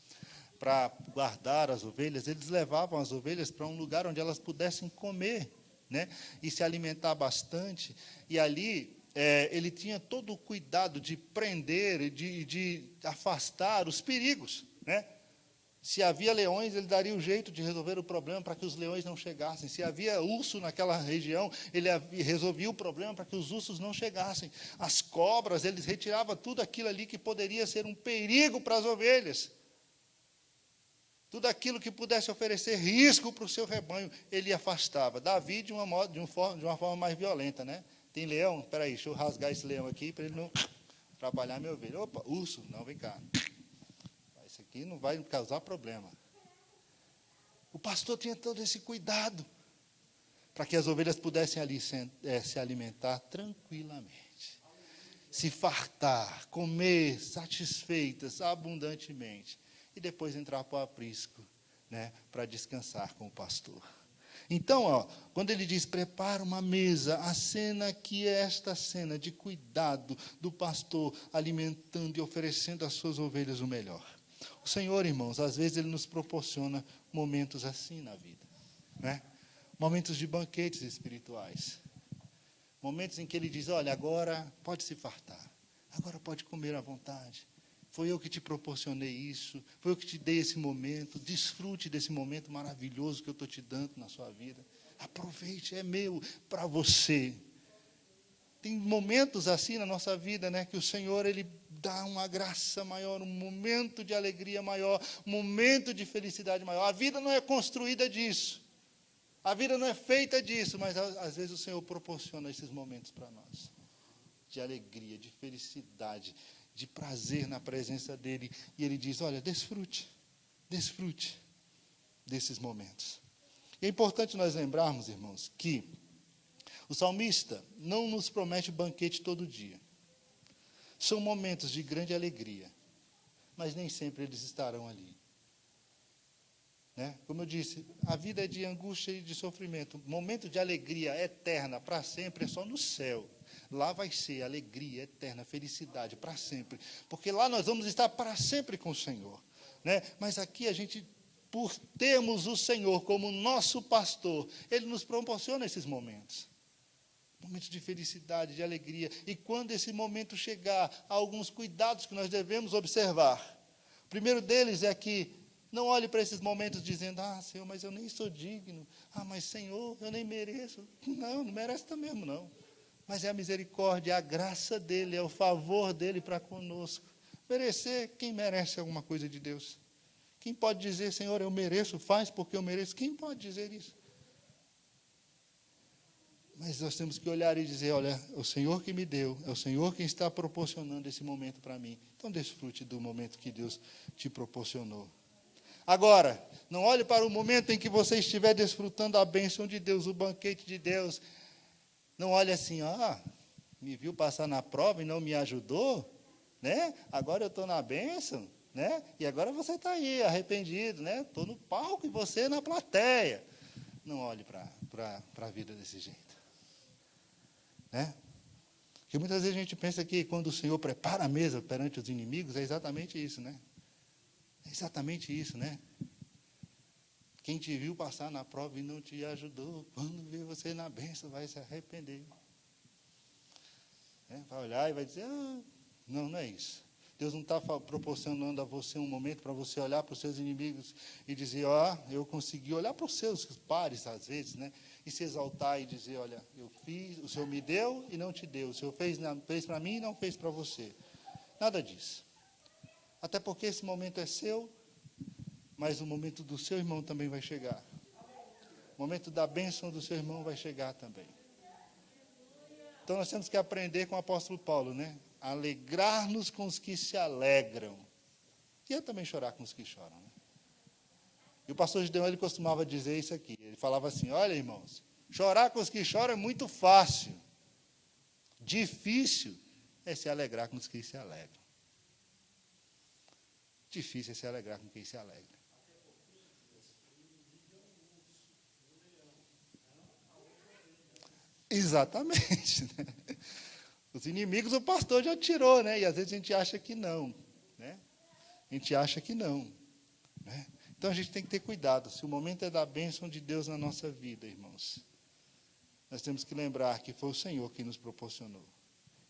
para guardar as ovelhas, eles levavam as ovelhas para um lugar onde elas pudessem comer, né, e se alimentar bastante. E ali ele tinha todo o cuidado de prender e de afastar os perigos, né? Se havia leões, ele daria o jeito de resolver o problema para que os leões não chegassem. Se havia urso naquela região, ele resolvia o problema para que os ursos não chegassem. As cobras, eles retiravam tudo aquilo ali que poderia ser um perigo para as ovelhas. Tudo aquilo que pudesse oferecer risco para o seu rebanho, ele afastava. Davi de uma forma mais violenta, né? Tem leão? Espera aí, deixa eu rasgar esse leão aqui para ele não atrapalhar minha ovelha. Opa, urso, não, vem cá. Isso aqui não vai causar problema. O pastor tinha todo esse cuidado para que as ovelhas pudessem ali se alimentar tranquilamente, se fartar, comer satisfeitas, abundantemente, e depois entrar para o aprisco, né, para descansar com o pastor. Então, quando ele diz: prepara uma mesa, a cena aqui é esta cena de cuidado do pastor alimentando e oferecendo às suas ovelhas o melhor. O Senhor, irmãos, às vezes ele nos proporciona momentos assim na vida, né? Momentos de banquetes espirituais. Momentos em que ele diz: olha, agora pode se fartar, agora pode comer à vontade. Foi eu que te proporcionei isso, foi eu que te dei esse momento, desfrute desse momento maravilhoso que eu estou te dando na sua vida. Aproveite, é meu, para você. Tem momentos assim na nossa vida, né, que o Senhor, ele dá uma graça maior, um momento de alegria maior, um momento de felicidade maior. A vida não é construída disso. A vida não é feita disso, mas às vezes o Senhor proporciona esses momentos para nós. De alegria, de felicidade, de prazer na presença dEle. E Ele diz: olha, desfrute desses momentos. E é importante nós lembrarmos, irmãos, que o salmista não nos promete banquete todo dia. São momentos de grande alegria, mas nem sempre eles estarão ali. né? Como eu disse, a vida é de angústia e de sofrimento. Momento de alegria eterna, para sempre, é só no céu. Lá vai ser alegria eterna, felicidade, para sempre. Porque lá nós vamos estar para sempre com o Senhor, né? Mas aqui a gente, por termos o Senhor como nosso pastor, Ele nos proporciona esses momentos. Momentos de felicidade, de alegria. E quando esse momento chegar, há alguns cuidados que nós devemos observar. O primeiro deles é que não olhe para esses momentos dizendo, Senhor, mas eu nem sou digno. Mas Senhor, eu nem mereço. Não merece também mesmo, não. Mas é a misericórdia, é a graça dEle, é o favor dEle para conosco. Merecer, quem merece alguma coisa de Deus? Quem pode dizer, Senhor, eu mereço, faz porque eu mereço? Quem pode dizer isso? Mas nós temos que olhar e dizer, olha, é o Senhor que me deu, é o Senhor quem está proporcionando esse momento para mim. Então, desfrute do momento que Deus te proporcionou. Agora, não olhe para o momento em que você estiver desfrutando a bênção de Deus, o banquete de Deus. Não olhe assim, me viu passar na prova e não me ajudou, né? Agora eu estou na bênção, né? E agora você está aí, arrependido, né? Estou no palco e você na plateia. Não olhe para a vida desse jeito. Né? Porque muitas vezes a gente pensa que quando o Senhor prepara a mesa perante os inimigos, é exatamente isso, né? É exatamente isso, né? Quem te viu passar na prova e não te ajudou, quando vê você na bênção, vai se arrepender. Vai olhar e vai dizer, não é isso. Deus não está proporcionando a você um momento para você olhar para os seus inimigos e dizer, eu consegui olhar para os seus pares, às vezes, né? E se exaltar e dizer, olha, eu fiz, o Senhor me deu e não te deu. O Senhor fez para mim e não fez para você. Nada disso. Até porque esse momento é seu, mas o momento do seu irmão também vai chegar. O momento da bênção do seu irmão vai chegar também. Então, nós temos que aprender com o apóstolo Paulo, né? Alegrar-nos com os que se alegram. E eu também chorar com os que choram, né? E o pastor Gideão, ele costumava dizer isso aqui. Ele falava assim, olha, irmãos, chorar com os que choram é muito fácil. Difícil é se alegrar com os que se alegram. Difícil é se alegrar com quem se alegra. Exatamente. Né? Os inimigos o pastor já tirou, né? E às vezes a gente acha que não. Né? A gente acha que não. Né? Então a gente tem que ter cuidado. Se o momento é da bênção de Deus na nossa vida, irmãos, nós temos que lembrar que foi o Senhor quem nos proporcionou.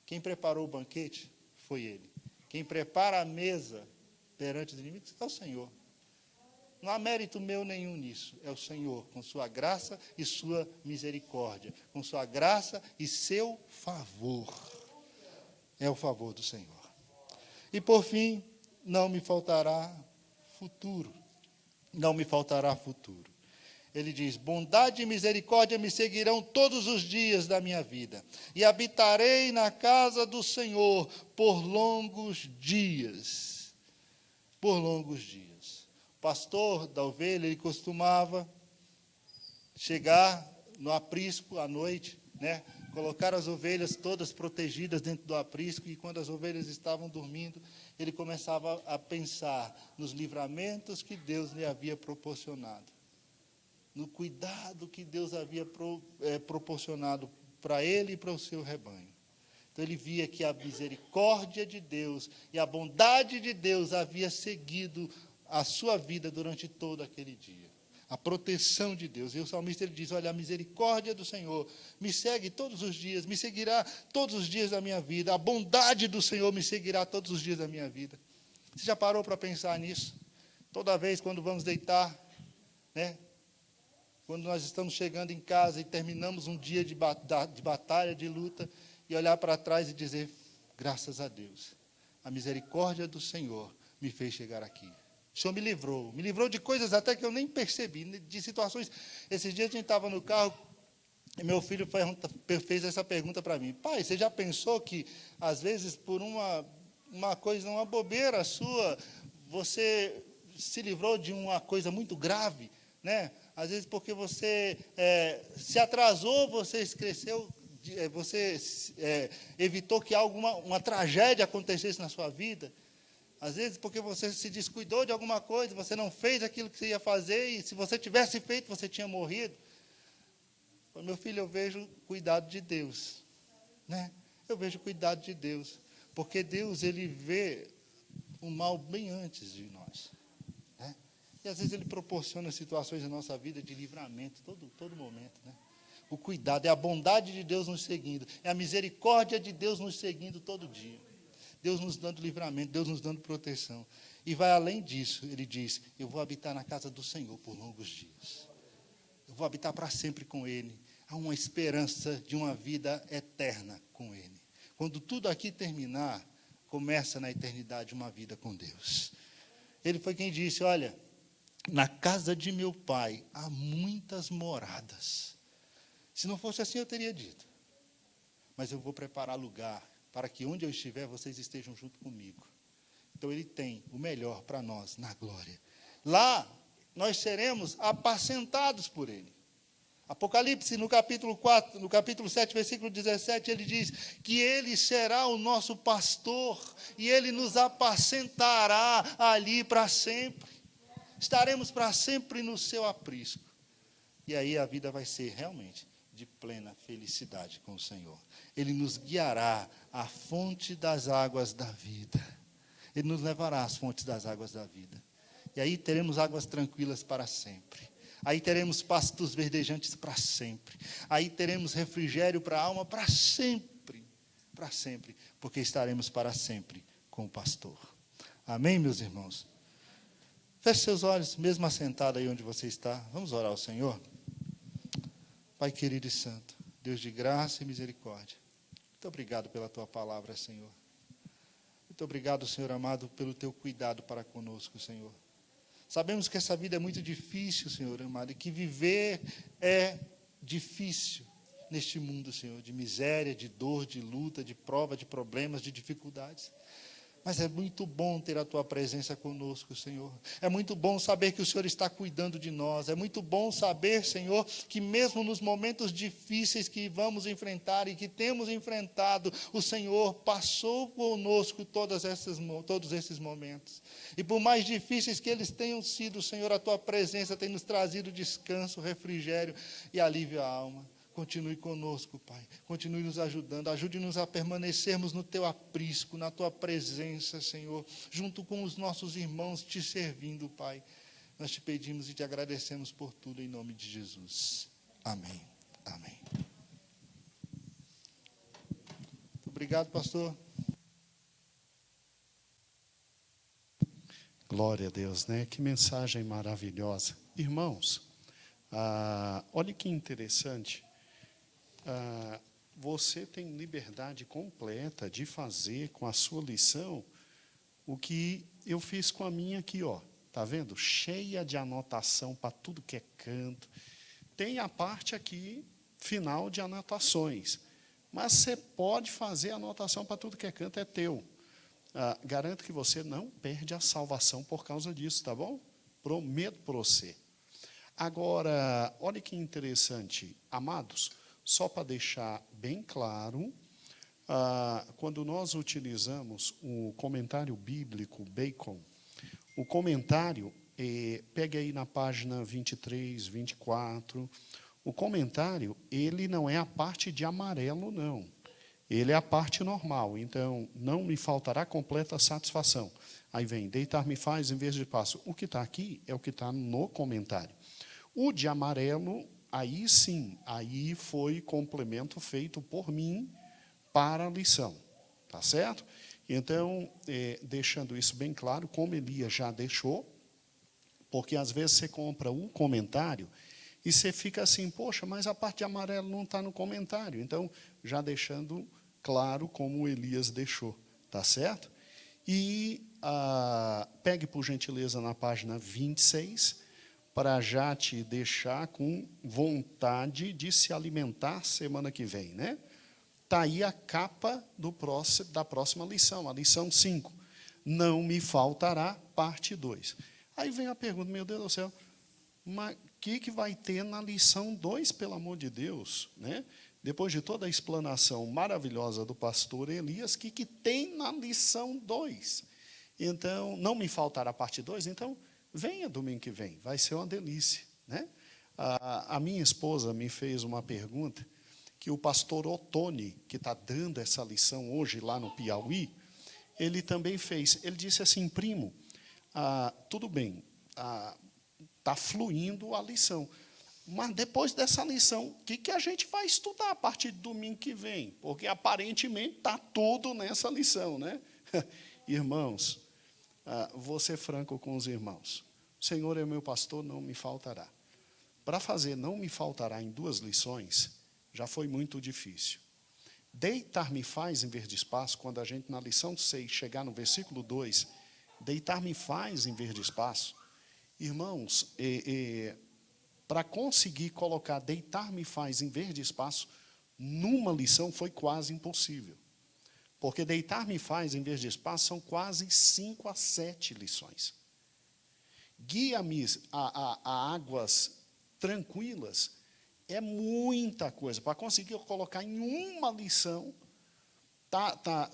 Quem preparou o banquete foi Ele. Quem prepara a mesa perante os inimigos é o Senhor. Não há mérito meu nenhum nisso. É o Senhor, com sua graça e sua misericórdia. Com sua graça e seu favor. É o favor do Senhor. E por fim, não me faltará futuro. Não me faltará futuro. Ele diz, bondade e misericórdia me seguirão todos os dias da minha vida. E habitarei na casa do Senhor por longos dias. Por longos dias. O pastor da ovelha, ele costumava chegar no aprisco à noite, né? Colocar as ovelhas todas protegidas dentro do aprisco, e quando as ovelhas estavam dormindo, ele começava a pensar nos livramentos que Deus lhe havia proporcionado, no cuidado que Deus havia proporcionado para ele e para o seu rebanho. Então ele via que a misericórdia de Deus e a bondade de Deus havia seguido a sua vida durante todo aquele dia. A proteção de Deus. E o salmista, ele diz, olha, a misericórdia do Senhor me segue todos os dias, me seguirá todos os dias da minha vida. A bondade do Senhor me seguirá todos os dias da minha vida. Você já parou para pensar nisso? Toda vez quando vamos deitar, né? Quando nós estamos chegando em casa e terminamos um dia de batalha, de luta, e olhar para trás e dizer, graças a Deus, a misericórdia do Senhor me fez chegar aqui. O Senhor me livrou de coisas até que eu nem percebi, de situações. Esses dias a gente estava no carro, e meu filho fez essa pergunta para mim, pai, você já pensou que, às vezes, por uma coisa, uma bobeira sua, você se livrou de uma coisa muito grave, né? Às vezes porque você se atrasou, você esqueceu, você evitou que uma tragédia acontecesse na sua vida. Às vezes porque você se descuidou de alguma coisa, você não fez aquilo que você ia fazer, e se você tivesse feito, você tinha morrido. Meu filho, eu vejo cuidado de Deus, né? Eu vejo cuidado de Deus, porque Deus, ele vê o mal bem antes de nós, né? E às vezes ele proporciona situações na nossa vida de livramento, todo momento, né? O cuidado, é a bondade de Deus nos seguindo, é a misericórdia de Deus nos seguindo todo dia. Deus nos dando livramento, Deus nos dando proteção. E vai além disso, ele diz, eu vou habitar na casa do Senhor por longos dias. Eu vou habitar para sempre com Ele. Há uma esperança de uma vida eterna com Ele. Quando tudo aqui terminar, começa na eternidade uma vida com Deus. Ele foi quem disse, olha, na casa de meu pai há muitas moradas. Se não fosse assim, eu teria dito. Mas eu vou preparar lugar para que onde eu estiver, vocês estejam junto comigo. Então, Ele tem o melhor para nós na glória. Lá, nós seremos apacentados por Ele. Apocalipse, no capítulo 4, no capítulo 7, versículo 17, ele diz que Ele será o nosso pastor e Ele nos apacentará ali para sempre. Estaremos para sempre no seu aprisco. E aí a vida vai ser realmente de plena felicidade com o Senhor. Ele nos guiará à fonte das águas da vida. Ele nos levará às fontes das águas da vida. E aí teremos águas tranquilas para sempre. Aí teremos pastos verdejantes para sempre. Aí teremos refrigério para a alma para sempre. Para sempre. Porque estaremos para sempre com o pastor. Amém, meus irmãos? Feche seus olhos, mesmo assentado aí onde você está. Vamos orar ao Senhor? Pai querido e santo, Deus de graça e misericórdia, muito obrigado pela Tua palavra, Senhor. Muito obrigado, Senhor amado, pelo Teu cuidado para conosco, Senhor. Sabemos que essa vida é muito difícil, Senhor amado, e que viver é difícil neste mundo, Senhor, de miséria, de dor, de luta, de prova, de problemas, de dificuldades. Mas é muito bom ter a Tua presença conosco, Senhor. É muito bom saber que o Senhor está cuidando de nós. É muito bom saber, Senhor, que mesmo nos momentos difíceis que vamos enfrentar e que temos enfrentado, o Senhor passou conosco todos esses momentos. E por mais difíceis que eles tenham sido, Senhor, a Tua presença tem nos trazido descanso, refrigério e alívio à alma. Continue conosco, Pai. Continue nos ajudando. Ajude-nos a permanecermos no Teu aprisco, na Tua presença, Senhor, junto com os nossos irmãos, Te servindo, Pai. Nós Te pedimos e Te agradecemos por tudo, em nome de Jesus. Amém. Amém. Muito obrigado, pastor.
Glória a Deus, né? Que mensagem maravilhosa. Irmãos, olha que interessante. Você tem liberdade completa de fazer com a sua lição o que eu fiz com a minha aqui, ó. Tá vendo? Cheia de anotação para tudo que é canto. Tem a parte aqui final de anotações, mas você pode fazer anotação para tudo que é canto, é teu. Garanto que você não perde a salvação por causa disso, tá bom? Prometo para você. Agora, olha que interessante, amados. Só para deixar bem claro, quando nós utilizamos o comentário bíblico Bacon, o comentário, pegue aí na página 23, 24, o comentário, ele não é a parte de amarelo, não. Ele é a parte normal, então, não me faltará completa satisfação. Aí vem, deitar-me faz em vez de passo. O que está aqui é o que está no comentário. O de amarelo, aí sim, aí foi complemento feito por mim para a lição, tá certo? Então, deixando isso bem claro, como Elias já deixou, porque às vezes você compra um comentário e você fica assim, poxa, mas a parte de amarelo não está no comentário. Então, já deixando claro como o Elias deixou, tá certo? E pegue, por gentileza, na página 26, para já te deixar com vontade de se alimentar semana que vem, né? Está aí a capa da próxima lição, a lição 5. Não me faltará, parte 2. Aí vem a pergunta, meu Deus do céu, mas o que vai ter na lição 2, pelo amor de Deus, né? Depois de toda a explanação maravilhosa do pastor Elias, o que tem na lição 2? Então, não me faltará parte 2, então venha domingo que vem, vai ser uma delícia, né? A minha esposa me fez uma pergunta que o pastor Otoni, que está dando essa lição hoje lá no Piauí, ele também fez. Ele disse assim: primo, tudo bem, está fluindo a lição, mas depois dessa lição, o que a gente vai estudar a partir do domingo que vem? Porque aparentemente está tudo nessa lição, né? Irmãos, vou ser franco com os irmãos. O Senhor é meu pastor, não me faltará. Para fazer não me faltará em 2 lições, já foi muito difícil. Deitar-me faz em verde espaço, quando a gente na lição 6 chegar no versículo 2, deitar-me faz em verde espaço. Irmãos, para conseguir colocar deitar-me faz em verde espaço numa lição foi quase impossível. Porque deitar-me faz em verde espaço são quase 5 a 7 lições. Guia-me a águas tranquilas é muita coisa. Para conseguir colocar em uma lição,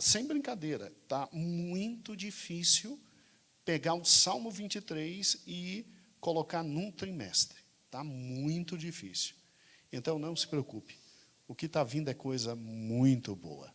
sem brincadeira, está muito difícil pegar o Salmo 23 e colocar num trimestre. Está muito difícil. Então, não se preocupe. O que está vindo é coisa muito boa.